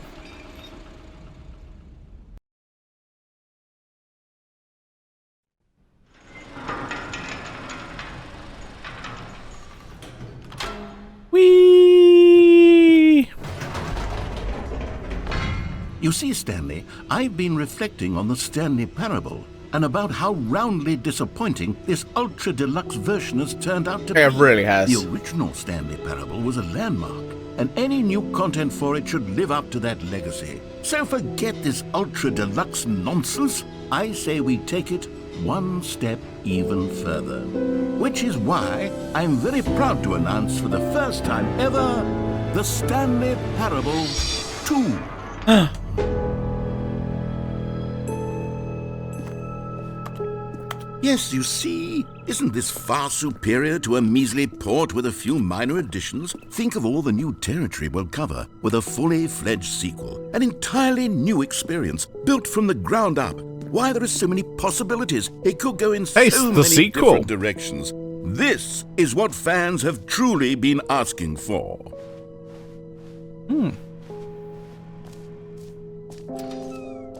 Whee! You see, Stanley, I've been reflecting on the Stanley parable and about how roundly disappointing this ultra deluxe version has turned out to be. It really has. The original Stanley parable was a landmark, and any new content for it should live up to that legacy. So forget this ultra deluxe nonsense. I say we take it one step even further. Which is why I'm very proud to announce for the first time ever, the Stanley Parable 2. Yes, you see, isn't this far superior to a measly port with a few minor additions? Think of all the new territory we'll cover with a fully fledged sequel. An entirely new experience, built from the ground up. Why, there are so many possibilities. It could go in so many different directions. This is what fans have truly been asking for.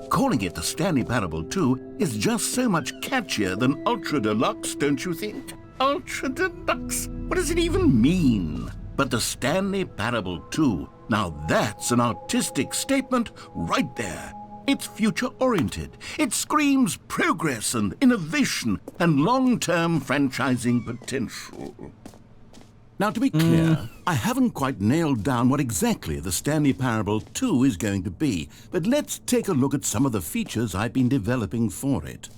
Calling it the Stanley Parable 2 is just so much catchier than Ultra Deluxe, don't you think? Ultra Deluxe? What does it even mean? But the Stanley Parable 2, now that's an artistic statement right there. It's future-oriented. It screams progress and innovation and long-term franchising potential. Now, to be clear, I haven't quite nailed down what exactly the Stanley Parable 2 is going to be, but let's take a look at some of the features I've been developing for it.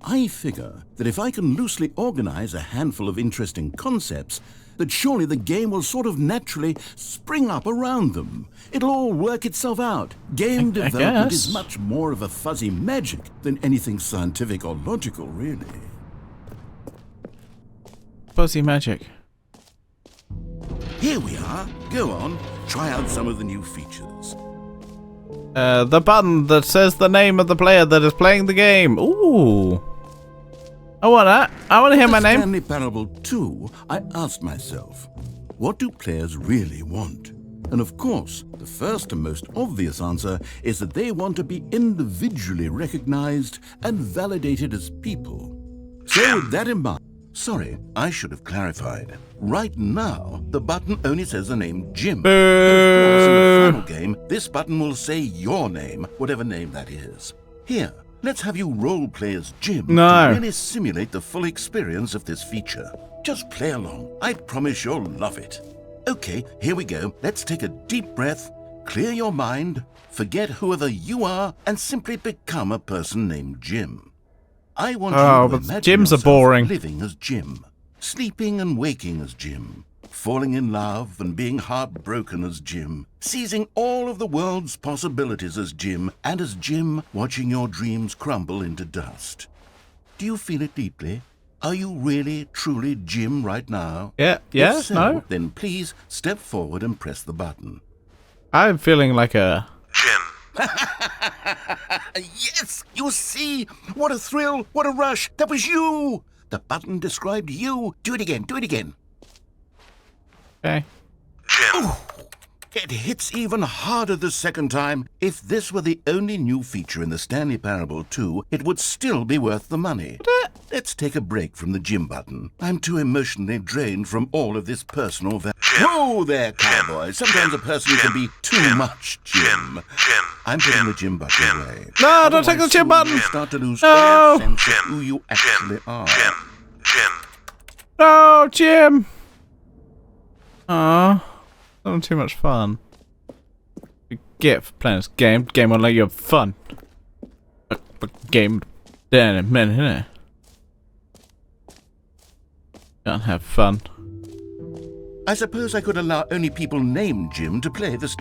I figure that if I can loosely organize a handful of interesting concepts, that surely the game will sort of naturally spring up around them. It'll all work itself out. Game development is much more of a fuzzy magic than anything scientific or logical, really. Fuzzy magic. Here we are. Go on, try out some of the new features. The button that says the name of the player that is playing the game. Ooh. I want that. I want to hear my name. Stanley Parable 2, I asked myself, what do players really want? And of course, the first and most obvious answer is that they want to be individually recognized and validated as people. So with that in mind, sorry, I should have clarified. Right now, the button only says the name Jim. But of course, in the final game, this button will say your name, whatever name that is. Here, let's have you role-play as Jim to really simulate the full experience of this feature. Just play along. I promise you'll love it. Okay, here we go. Let's take a deep breath, clear your mind, forget whoever you are, and simply become a person named Jim. I want you to imagine yourself living as Jim, sleeping and waking as Jim, falling in love and being heartbroken as Jim, seizing all of the world's possibilities as Jim, and as Jim watching your dreams crumble into dust. Do you feel it deeply? Are you really, truly Jim right now? Yeah, If so, then please step forward and press the button. I'm feeling like a... Jim. Yes, you see? What a thrill, what a rush. That was you. The button described you. Do it again, do it again. Okay. Jim. Ooh, it hits even harder the second time. If this were the only new feature in the Stanley Parable 2, it would still be worth the money. Let's take a break from the Jim button. I'm too emotionally drained from all of this personal value. Whoa there, cowboy. Sometimes a person can be too much Jim. I'm putting the Jim button away. No, don't take the Jim button. You start to lose all sense of who you actually are. No, Jim. Aw, having too much fun. You get for playing this game. Game won't let you have fun. But game, damn it, man, innit? Can't have fun. I suppose I could allow only people named Jim to play this.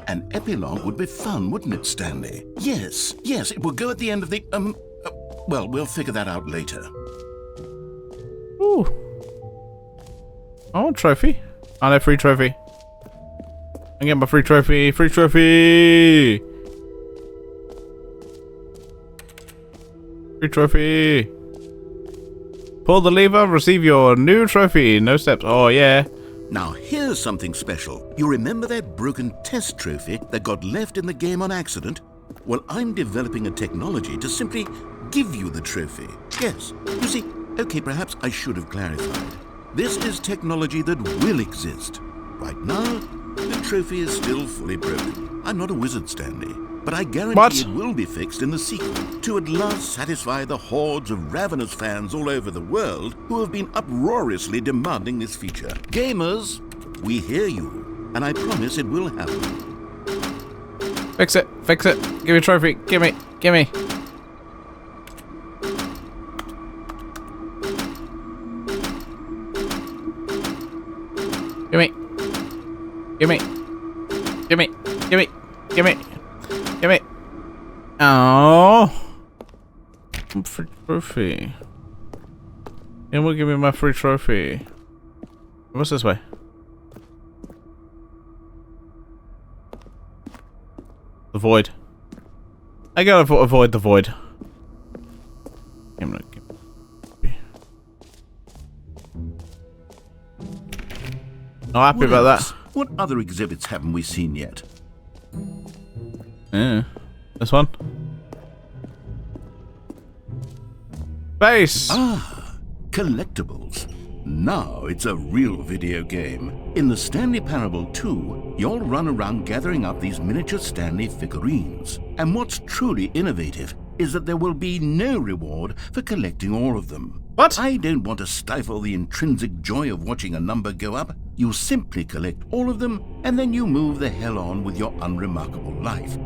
An epilogue would be fun, wouldn't it, Stanley? Yes, it will go at the end of the, well, we'll figure that out later. Ooh. I want a trophy. I know, free trophy. I get my free trophy. Free trophy. Free trophy. Pull the lever, receive your new trophy. No steps. Oh, yeah. Now, here's something special. You remember that broken test trophy that got left in the game on accident? Well, I'm developing a technology to simply give you the trophy. Yes. You see, okay, perhaps I should have clarified. This is technology that will exist. Right now, the trophy is still fully broken. I'm not a wizard, Stanley, but I guarantee it will be fixed in the sequel to at last satisfy the hordes of ravenous fans all over the world who have been uproariously demanding this feature. Gamers, we hear you, and I promise it will happen. Fix it. Fix it. Give me a trophy. Give me. Give me. Give me. Give me. Give me. Give me. Give me. Give me. Oh. Free trophy. And will give me my free trophy. What's this way? The void. I gotta avoid the void. I'm not happy about that. What other exhibits haven't we seen yet? Yeah. This one. Base! Ah, collectibles. Now it's a real video game. In the Stanley Parable 2, you'll run around gathering up these miniature Stanley figurines. And what's truly innovative is that there will be no reward for collecting all of them. What? I don't want to stifle the intrinsic joy of watching a number go up. You simply collect all of them, and then you move the hell on with your unremarkable life.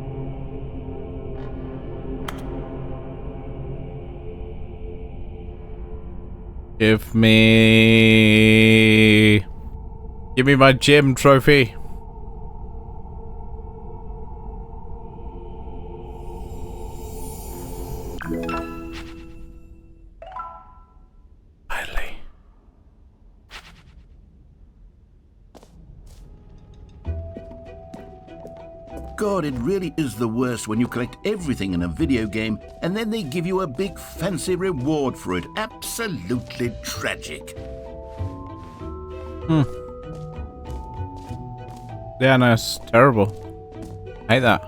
Give me my gym trophy. Finally. God, it really is the worst when you collect everything in a video game and then they give you a big fancy reward for it. Absolutely tragic. Yeah, no, it's terrible. I hate that.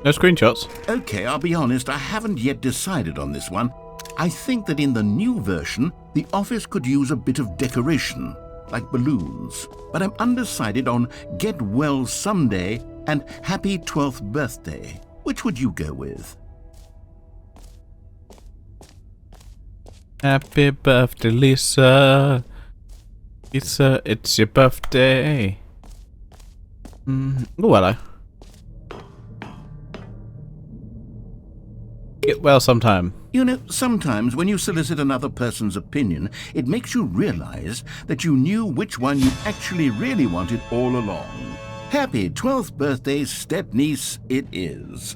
No screenshots. Okay, I'll be honest, I haven't yet decided on this one. I think that in the new version, the office could use a bit of decoration, like balloons. But I'm undecided on Get Well Someday and Happy 12th Birthday. Which would you go with? Happy birthday, Lisa. Lisa, it's your birthday. Oh, hello. Get well sometime. You know, sometimes when you solicit another person's opinion, it makes you realize that you knew which one you actually really wanted all along. Happy 12th birthday, step-niece, it is.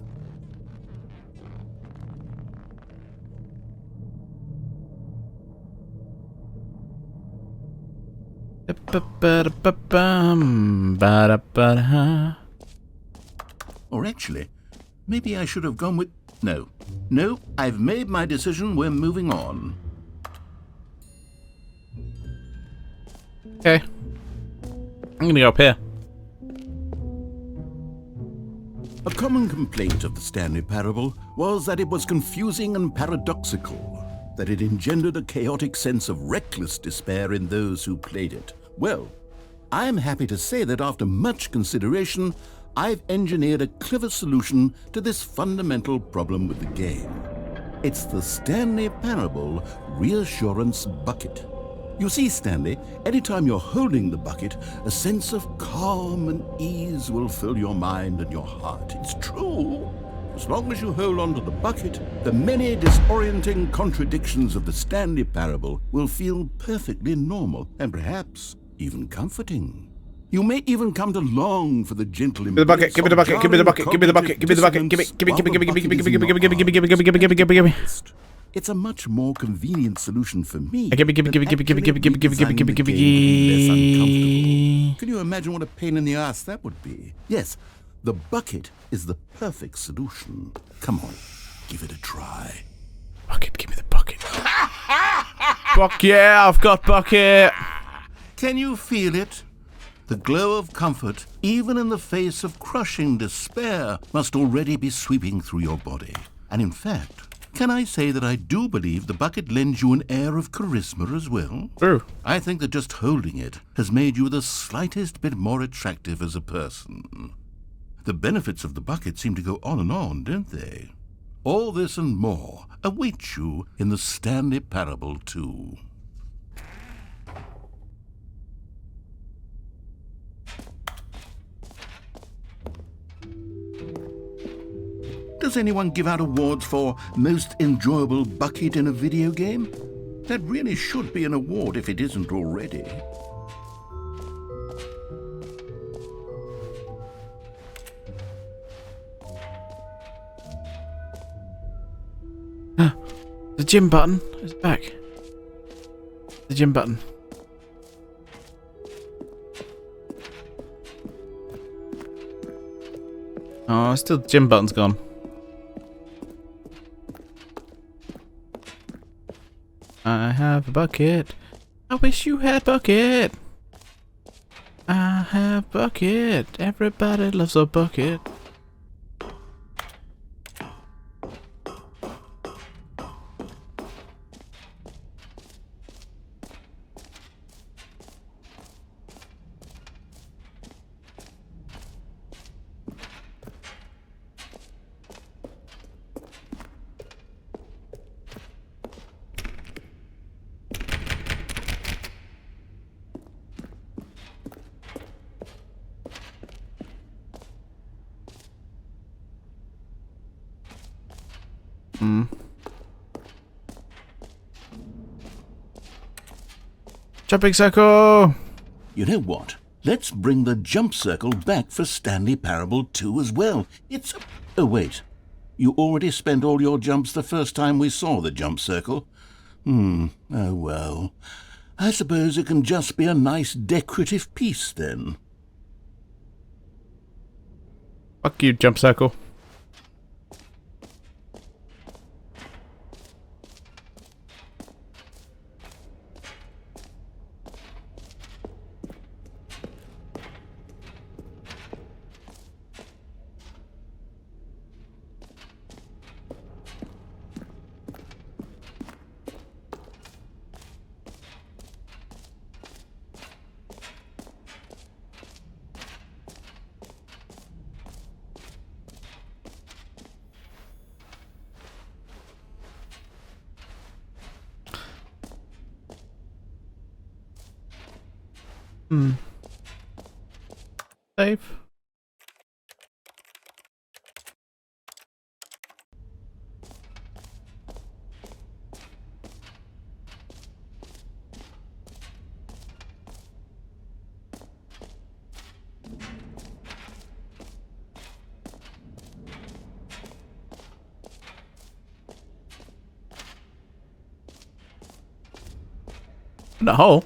Or actually, maybe I should have gone with... No, I've made my decision. We're moving on. Okay. I'm gonna go up here. A common complaint of the Stanley Parable was that it was confusing and paradoxical, that it engendered a chaotic sense of reckless despair in those who played it. Well, I'm happy to say that after much consideration, I've engineered a clever solution to this fundamental problem with the game. It's the Stanley Parable Reassurance Bucket. You see, Stanley, anytime you're holding the bucket, a sense of calm and ease will fill your mind and your heart. It's true. As long as you hold on to the bucket, the many disorienting contradictions of the Stanley Parable will feel perfectly normal and perhaps even comforting. You may even come to long for the gentle Give me the bucket, give me the bucket, give me the bucket, give me the bucket, give me the bucket, give me, give me. It's a much more convenient solution for me. Give me. Can you imagine what a pain in the ass that would be? Yes, the bucket is the perfect solution. Come on, give it a try. Bucket, give me the bucket. Fuck yeah, I've got bucket. Can you feel it? The glow of comfort, even in the face of crushing despair, must already be sweeping through your body. And in fact, can I say that I do believe the bucket lends you an air of charisma as well? True. I think that just holding it has made you the slightest bit more attractive as a person. The benefits of the bucket seem to go on and on, don't they? All this and more await you in the Stanley Parable 2. Does anyone give out awards for most enjoyable bucket in a video game? That really should be an award if it isn't already. gym button. It's back. The gym button. Oh, still the gym button's gone. I have a bucket. I wish you had bucket. I have bucket. Everybody loves a bucket. Jumping circle! You know what? Let's bring the jump circle back for Stanley Parable 2 as well. It's... Oh, wait. You already spent all your jumps the first time we saw the jump circle. Oh, well. I suppose it can just be a nice decorative piece, then. Fuck you, jump circle. Save. In the hole.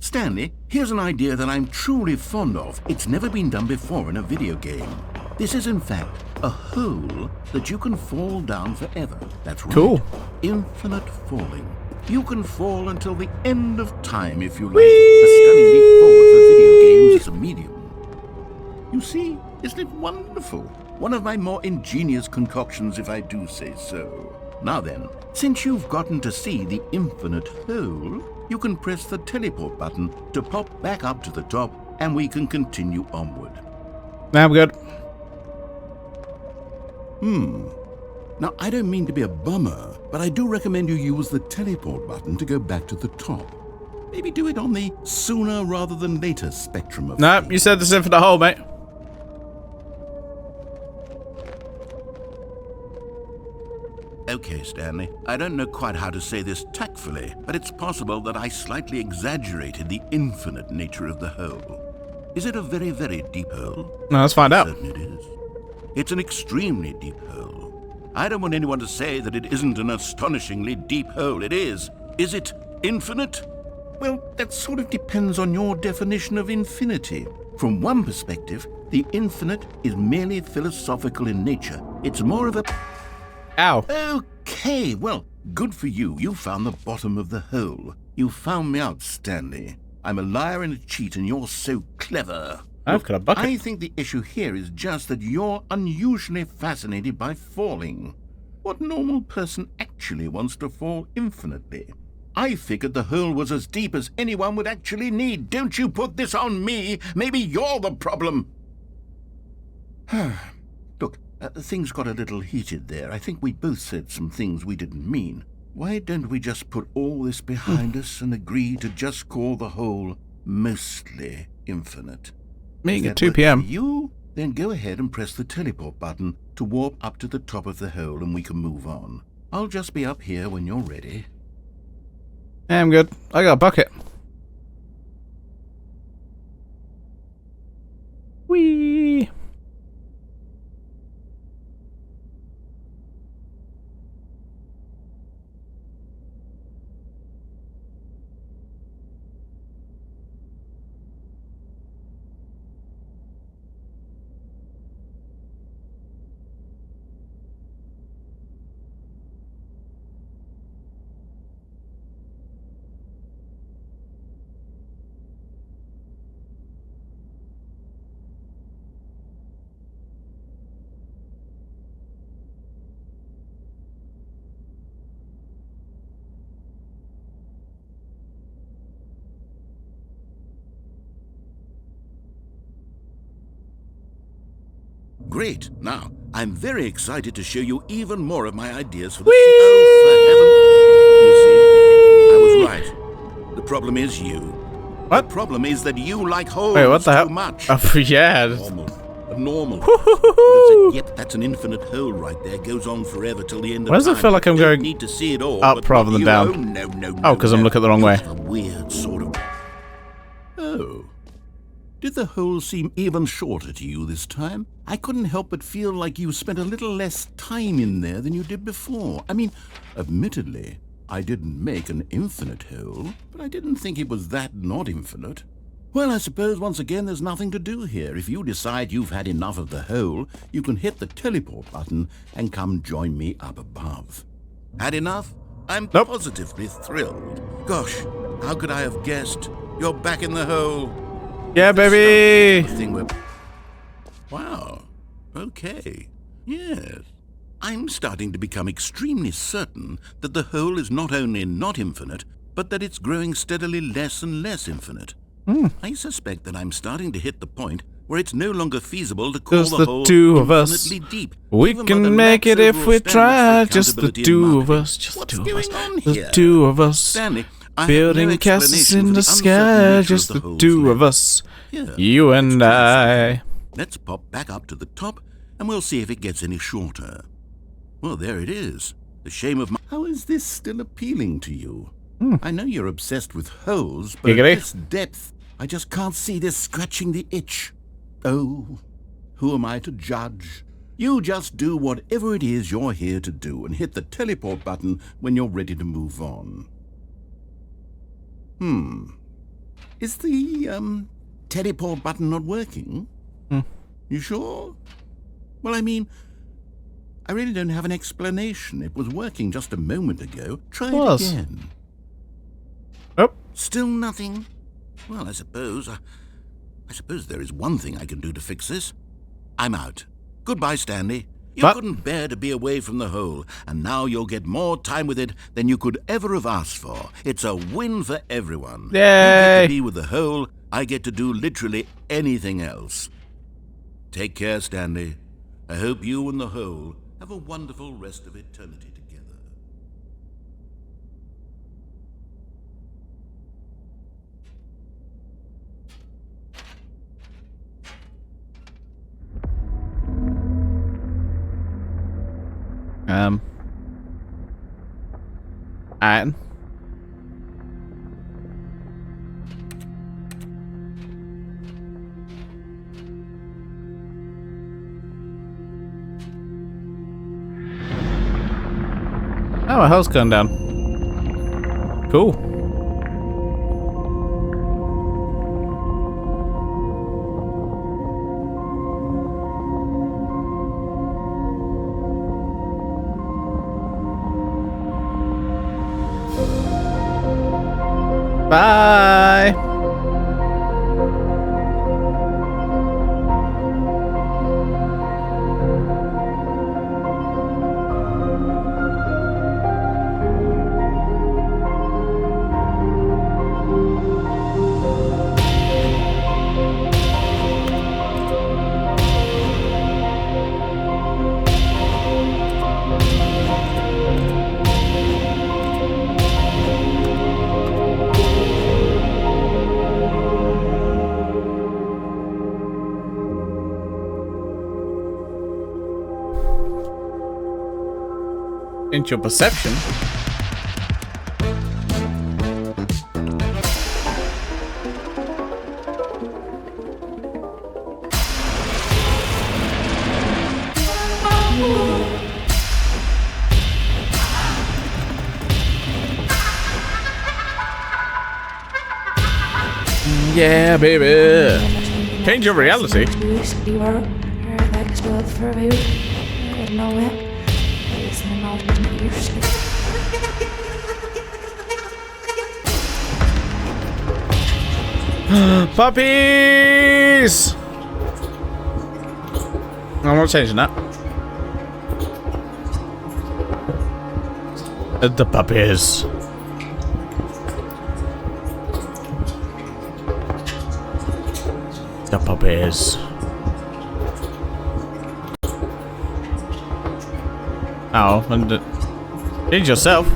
Stanley, here's an idea that I'm truly fond of. It's never been done before in a video game. This is, in fact, a hole that you can fall down forever. That's right. Cool. Infinite falling. You can fall until the end of time if you like. A stunning leap forward for video games as a medium. You see, isn't it wonderful? One of my more ingenious concoctions, if I do say so. Now then, since you've gotten to see the infinite hole, you can press the teleport button to pop back up to the top, and we can continue onward. Now I'm good. Now, I don't mean to be a bummer, but I do recommend you use the teleport button to go back to the top. Maybe do it on the sooner rather than later spectrum of Nope, things. you said this in for the hole, mate. Okay, Stanley, I don't know quite how to say this tactfully, but it's possible that I slightly exaggerated the infinite nature of the hole. Is it a very, very deep hole? No, let's find out. Certainly it is. It's an extremely deep hole. I don't want anyone to say that it isn't an astonishingly deep hole. It is. Is it infinite? Well, that sort of depends on your definition of infinity. From one perspective, the infinite is merely philosophical in nature. It's more of a... Ow. Okay, well, good for you. You found the bottom of the hole. You found me out, Stanley. I'm a liar and a cheat, and you're so clever. I've got a bucket. I think the issue here is just that you're unusually fascinated by falling. What normal person actually wants to fall infinitely? I figured the hole was as deep as anyone would actually need. Don't you put this on me. Maybe you're the problem. Look, things got a little heated there. I think we both said some things we didn't mean. Why don't we just put all this behind us and agree to just call the hole mostly infinite? Meeting If at that 2 works p.m. for you, then go ahead and press the teleport button to warp up to the top of the hole and we can move on. I'll just be up here when you're ready. Yeah, I'm good. I got a bucket. Whee! Great. Now, I'm very excited to show you even more of my ideas for the Oh, for heaven. You see, I was right. The problem is you. What? The problem is that you like holes Wait, what the hell? too much. Oh, yeah. Normal. But yep, that's an infinite hole right there. Goes on forever till the end of Why does time. it feel like I'm Don't going need to see it all, up but rather than you. down? Oh, no. Oh, because I'm looking the wrong You way. have a weird sort of... Oh. Did the hole seem even shorter to you this time? I couldn't help but feel like you spent a little less time in there than you did before. I mean, admittedly, I didn't make an infinite hole, but I didn't think it was that not infinite. Well, I suppose once again there's nothing to do here. If you decide you've had enough of the hole, you can hit the teleport button and come join me up above. Had enough? I'm Nope. positively thrilled. Gosh, how could I have guessed? You're back in the hole. Yeah, baby! Wow. Okay. Yes. I'm starting to become extremely certain that the hole is not only not infinite, but that it's growing steadily less and less infinite. I suspect that I'm starting to hit the point where it's no longer feasible to call Just the the hole two of us. infinitely deep. We Even by the can make max it if overall we standards try. for Just the accountability and two of marketing. us. Just the What's two of going us. on The here? two of us. Stanley, I have Building no castles explanation in for the the sky. uncertain nature Just of the hole's two length. of us. Here, You and let's try I. something. Let's pop back up to the top, and we'll see if it gets any shorter. Well, there it is. The shame of my... How is this still appealing to you? I know you're obsessed with holes, but Giggity. at this depth, I just can't see this scratching the itch. Oh, who am I to judge? You just do whatever it is you're here to do and hit the teleport button when you're ready to move on. Is the, teleport button not working? You sure? Well, I mean, I really don't have an explanation. It was working just a moment ago. Try it Was. again. Oh, Still nothing? Well, I suppose there is one thing I can do to fix this. I'm out. Goodbye, Stanley. You But- couldn't bear to be away from the hole, and now you'll get more time with it than you could ever have asked for. It's a win for everyone. You get Yay. to be with the hole, I get to do literally anything else. Take care, Stanley. I hope you and the hole have a wonderful rest of eternity together. and oh, my health's gone down. Cool. Bye. Into your perception. Yeah, baby. Change your reality. Puppies! I'm not changing that. The puppies. The puppies. Oh, and change yourself.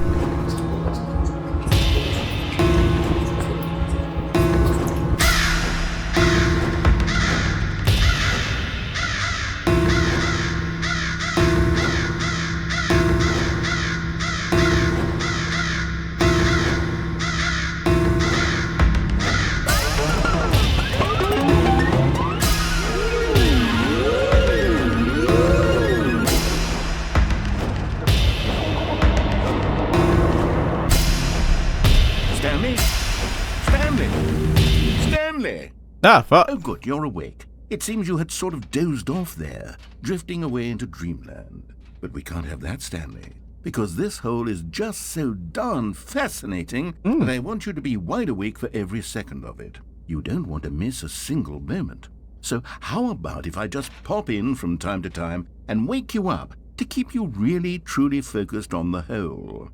Stanley! Ah, fuck. Oh, good, you're awake. It seems you had sort of dozed off there, drifting away into dreamland. But we can't have that, Stanley, because this hole is just so darn fascinating that I want you to be wide awake for every second of it. You don't want to miss a single moment. So how about if I just pop in from time to time and wake you up to keep you really, truly focused on the hole?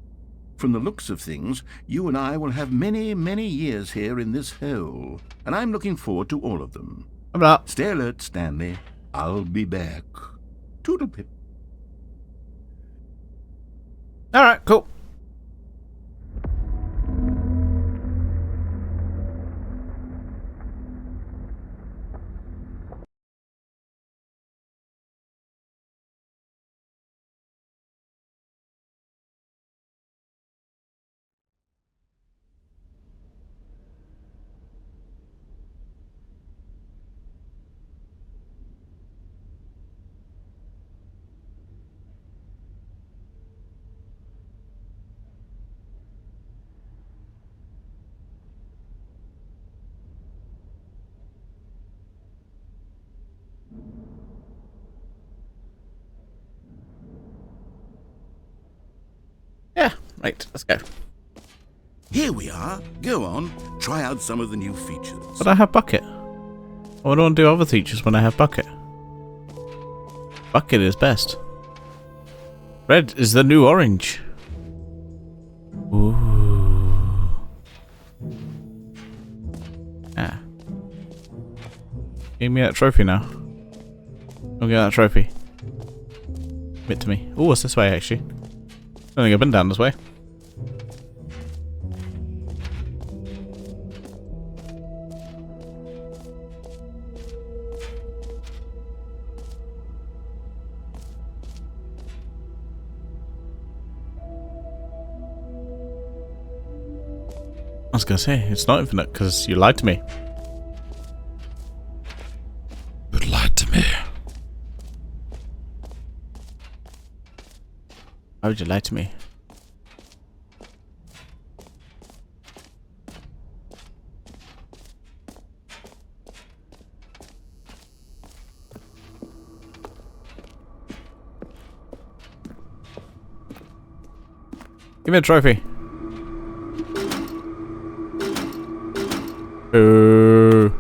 From the looks of things, you and I will have many, many years here in this hole, and I'm looking forward to all of them. I'm not. Stay alert, Stanley. I'll be back. Toodlepip. Alright, cool. Yeah, right, let's go. Here we are. Go on. Try out some of the new features. But I have bucket. I don't want to do other features when I have bucket. Bucket is best. Red is the new orange. Ooh. Ah. Give me that trophy now. I'll get that trophy. Give it to me. Oh, what's this way actually? I don't think I've been down this way. I was gonna say, it's not infinite because you lied to me. But lied to me. Why would you lie to me? Give me a trophy. Ooh.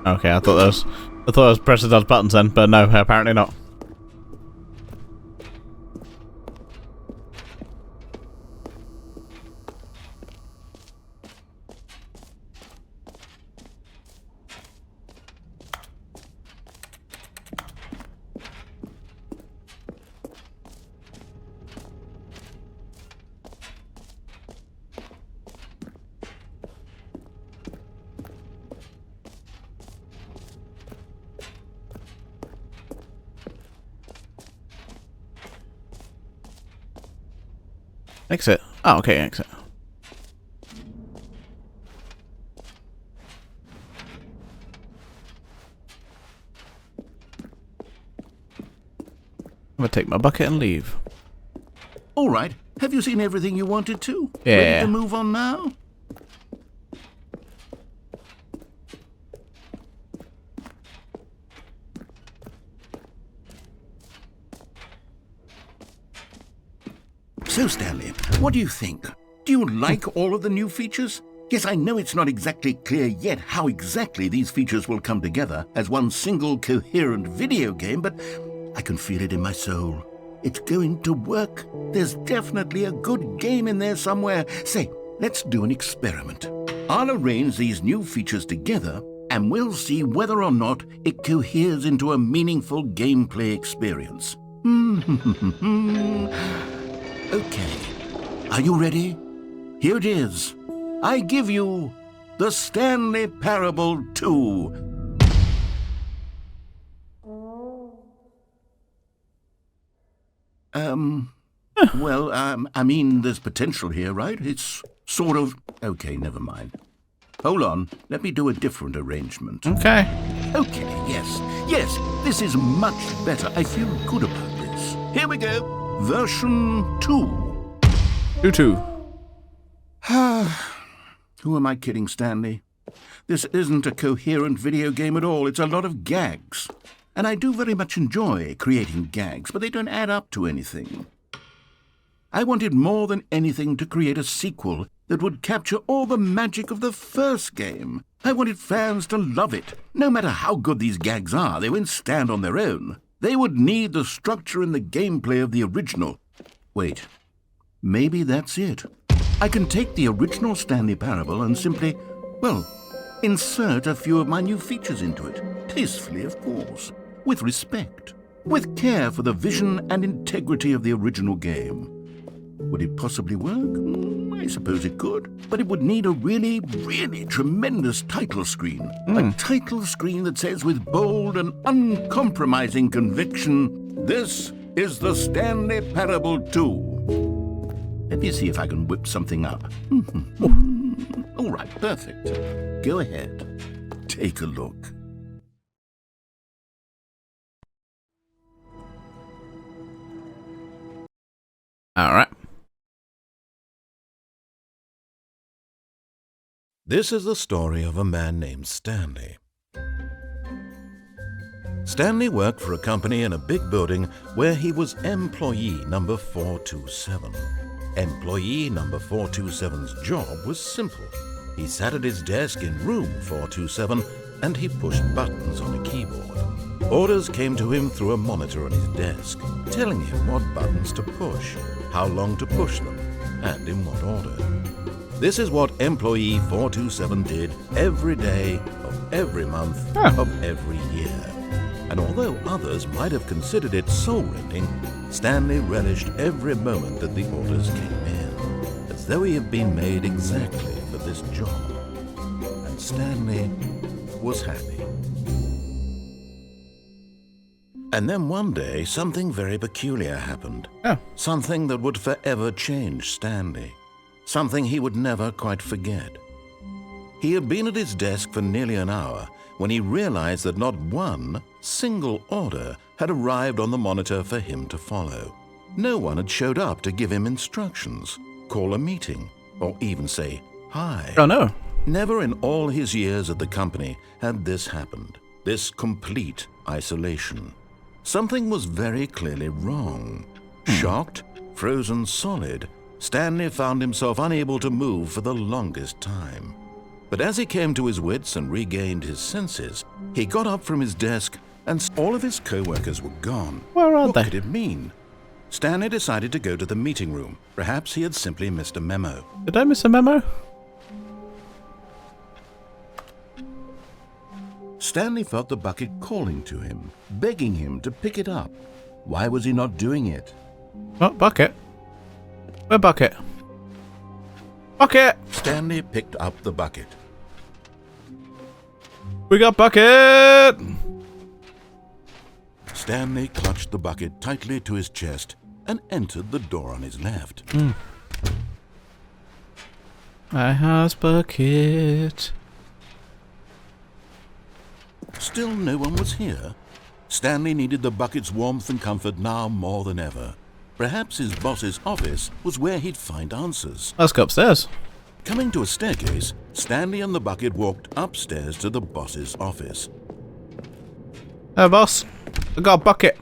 Okay, I thought I was pressing those buttons then, but no, apparently not. Exit. Oh, okay, exit. I'm gonna take my bucket and leave. All right, Have you seen everything you wanted to? Yeah. Ready to move on now? So, Stanley, what do you think? Do you like all of the new features? Yes, I know it's not exactly clear yet how exactly these features will come together as one single coherent video game, but I can feel it in my soul. It's going to work. There's definitely a good game in there somewhere. Say, let's do an experiment. I'll arrange these new features together, and we'll see whether or not it coheres into a meaningful gameplay experience. Okay. Are you ready? Here it is. I give you the Stanley Parable 2. Well, I mean, there's potential here, right? It's sort of... Okay, never mind. Hold on, let me do a different arrangement. Okay. Okay, yes, this is much better. I feel good about this. Here we go. Version 2. 2-2. Who am I kidding, Stanley? This isn't a coherent video game at all. It's a lot of gags. And I do very much enjoy creating gags, but they don't add up to anything. I wanted more than anything to create a sequel that would capture all the magic of the first game. I wanted fans to love it. No matter how good these gags are, they won't stand on their own. They would need the structure and the gameplay of the original. Wait, maybe that's it. I can take the original Stanley Parable and simply, well, insert a few of my new features into it. Tastefully, of course. With respect. With care for the vision and integrity of the original game. Would it possibly work? I suppose it could. But it would need a really, really tremendous title screen. A title screen that says with bold and uncompromising conviction, "This is the Stanley Parable 2. Let me see if I can whip something up. All right, perfect. Go ahead. Take a look. All right. This is the story of a man named Stanley. Stanley worked for a company in a big building where he was employee number 427. Employee number 427's job was simple. He sat at his desk in room 427 and he pushed buttons on a keyboard. Orders came to him through a monitor on his desk, telling him what buttons to push, how long to push them, and in what order. This is what employee 427 did every day of every month of every year. And although others might have considered it soul-rending, Stanley relished every moment that the orders came in, as though he had been made exactly for this job. And Stanley was happy. And then one day, something very peculiar happened. Something that would forever change Stanley. Something he would never quite forget. He had been at his desk for nearly an hour when he realized that not one single order had arrived on the monitor for him to follow. No one had showed up to give him instructions, call a meeting, or even say hi. Oh no. Never in all his years at the company had this happened, this complete isolation. Something was very clearly wrong. Shocked, frozen solid, Stanley found himself unable to move for the longest time. But as he came to his wits and regained his senses, he got up from his desk and all of his co-workers were gone. Where are What they? could it mean? Stanley decided to go to the meeting room. Perhaps he had simply missed a memo. Did I miss a memo? Stanley felt the bucket calling to him, begging him to pick it up. Why was he not doing it? What bucket? Where bucket? Bucket! Stanley picked up the bucket. We got bucket! Stanley clutched the bucket tightly to his chest and entered the door on his left. My house bucket. Still no one was here. Stanley needed the bucket's warmth and comfort now more than ever. Perhaps his boss's office was where he'd find answers. Let's go upstairs. Coming to a staircase, Stanley and the bucket walked upstairs to the boss's office. Hey, boss. I got a bucket.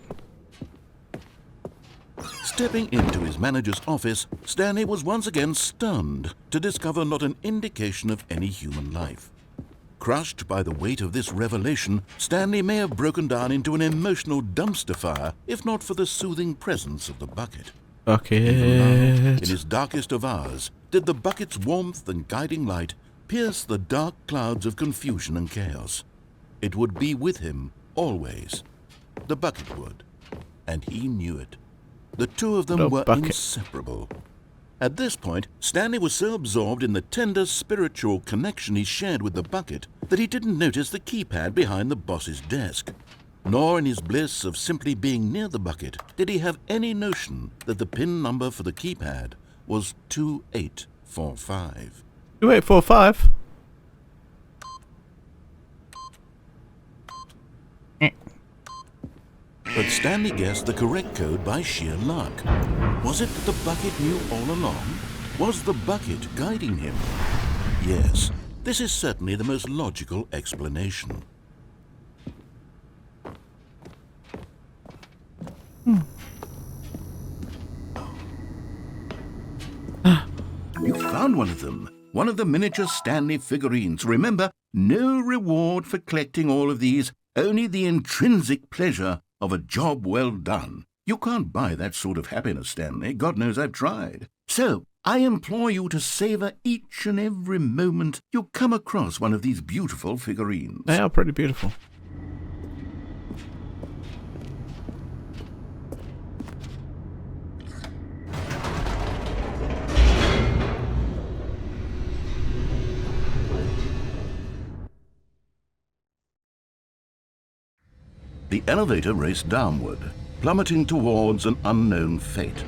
Stepping into his manager's office, Stanley was once again stunned to discover not an indication of any human life. Crushed by the weight of this revelation, Stanley may have broken down into an emotional dumpster fire if not for the soothing presence of the bucket. In his darkest of hours, did the bucket's warmth and guiding light pierce the dark clouds of confusion and chaos. It would be with him always. The bucket would. And he knew it. The two of them were inseparable. At this point, Stanley was so absorbed in the tender spiritual connection he shared with the bucket that he didn't notice the keypad behind the boss's desk. Nor in his bliss of simply being near the bucket did he have any notion that the PIN number for the keypad was 2845. 2845? But Stanley guessed the correct code by sheer luck. Was it that the bucket knew all along? Was the bucket guiding him? Yes, this is certainly the most logical explanation. You found one of them. One of the miniature Stanley figurines. Remember, no reward for collecting all of these, only the intrinsic pleasure of a job well done. You can't buy that sort of happiness, Stanley. God knows I've tried. So, I implore you to savor each and every moment you come across one of these beautiful figurines. They are pretty beautiful. The elevator raced downward, plummeting towards an unknown fate.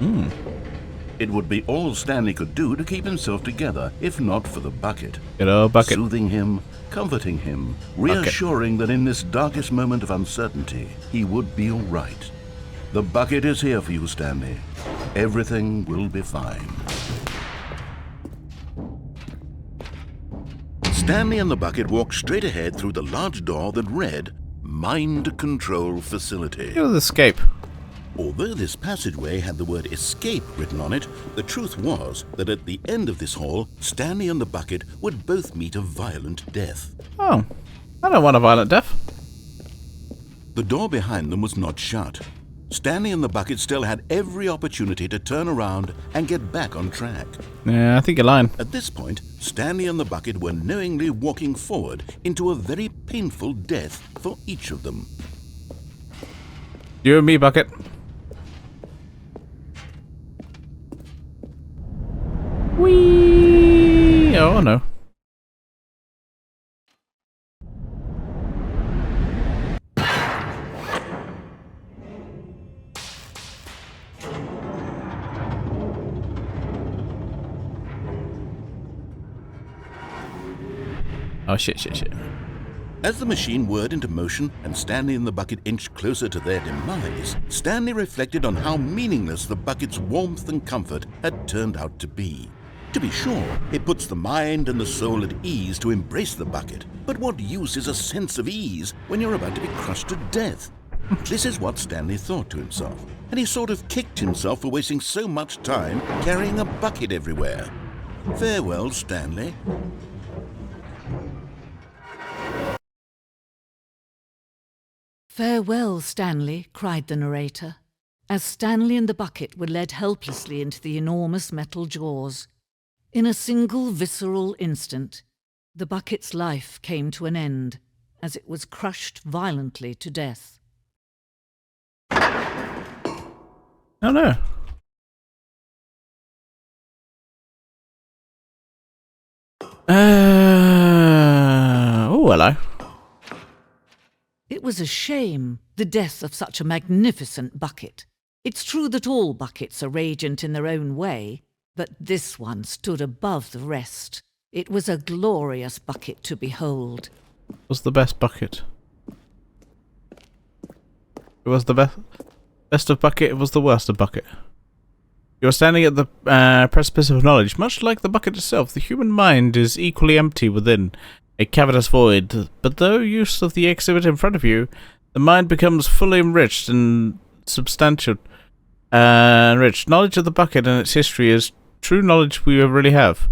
It would be all Stanley could do to keep himself together, if not for the bucket. Bucket. Soothing him, comforting him, reassuring that in this darkest moment of uncertainty, he would be all right. The bucket is here for you, Stanley. Everything will be fine. Stanley and the bucket walked straight ahead through the large door that read, Mind Control Facility. It was escape. Although this passageway had the word escape written on it, the truth was that at the end of this hall, Stanley and the bucket would both meet a violent death. Oh, I don't want a violent death. The door behind them was not shut. Stanley and the bucket still had every opportunity to turn around and get back on track. Yeah, I think you're lying. At this point, Stanley and the bucket were knowingly walking forward into a very painful death for each of them. You and me, bucket. Whee! Oh no. Oh shit. As the machine whirred into motion and Stanley and the bucket inched closer to their demise, Stanley reflected on how meaningless the bucket's warmth and comfort had turned out to be. To be sure, it puts the mind and the soul at ease to embrace the bucket, but what use is a sense of ease when you're about to be crushed to death? This is what Stanley thought to himself, and he sort of kicked himself for wasting so much time carrying a bucket everywhere. Farewell, Stanley. "Farewell, Stanley," cried the narrator, as Stanley and the bucket were led helplessly into the enormous metal jaws. In a single visceral instant, the bucket's life came to an end as it was crushed violently to death. Oh no. Oh, hello. It was a shame, the death of such a magnificent bucket. It's true that all buckets are radiant in their own way, but this one stood above the rest. It was a glorious bucket to behold. It was the best bucket. It was the best of bucket, it was the worst of bucket. You are standing at the precipice of knowledge. Much like the bucket itself, the human mind is equally empty within, a cavernous void. But though use of the exhibit in front of you, the mind becomes fully enriched and substantial. Enriched. Knowledge of the bucket and its history is true knowledge we really have.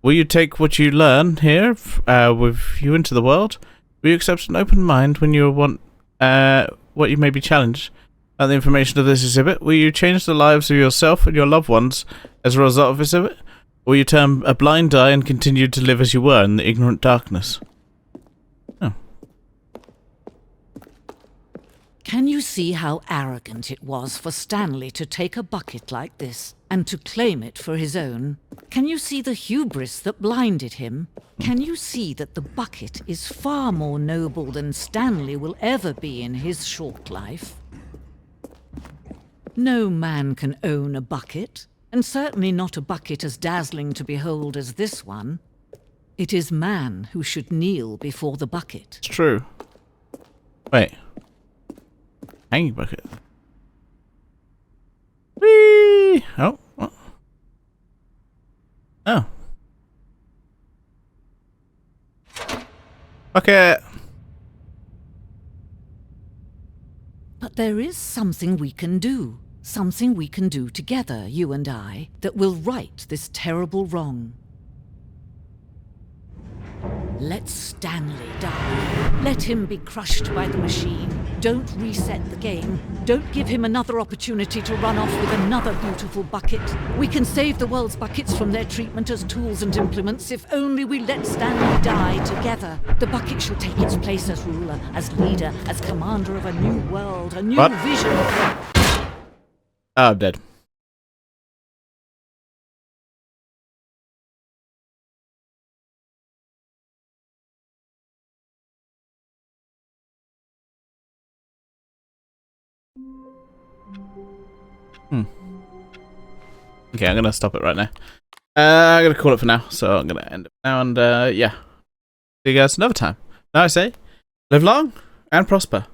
Will you take what you learn here with you into the world? Will you accept an open mind when you want what you may be challenged about the information of this exhibit? Will you change the lives of yourself and your loved ones as a result of this exhibit? Or will you turn a blind eye and continue to live as you were in the ignorant darkness? Oh. Can you see how arrogant it was for Stanley to take a bucket like this and to claim it for his own? Can you see the hubris that blinded him? Can you see that the bucket is far more noble than Stanley will ever be in his short life? No man can own a bucket, and certainly not a bucket as dazzling to behold as this one. It is man who should kneel before the bucket. It's true. Wait. Hanging bucket. Whee! Oh. What? Oh. Bucket! But there is something we can do. Something we can do together, you and I, that will right this terrible wrong. Let Stanley die. Let him be crushed by the machine. Don't reset the game. Don't give him another opportunity to run off with another beautiful bucket. We can save the world's buckets from their treatment as tools and implements if only we let Stanley die together. The bucket shall take its place as ruler, as leader, as commander of a new world, a new vision. Oh, I'm dead. Okay, I'm gonna stop it right now. I'm gonna call it for now, so I'm gonna end it now, and yeah. See you guys another time. Now I say, live long and prosper.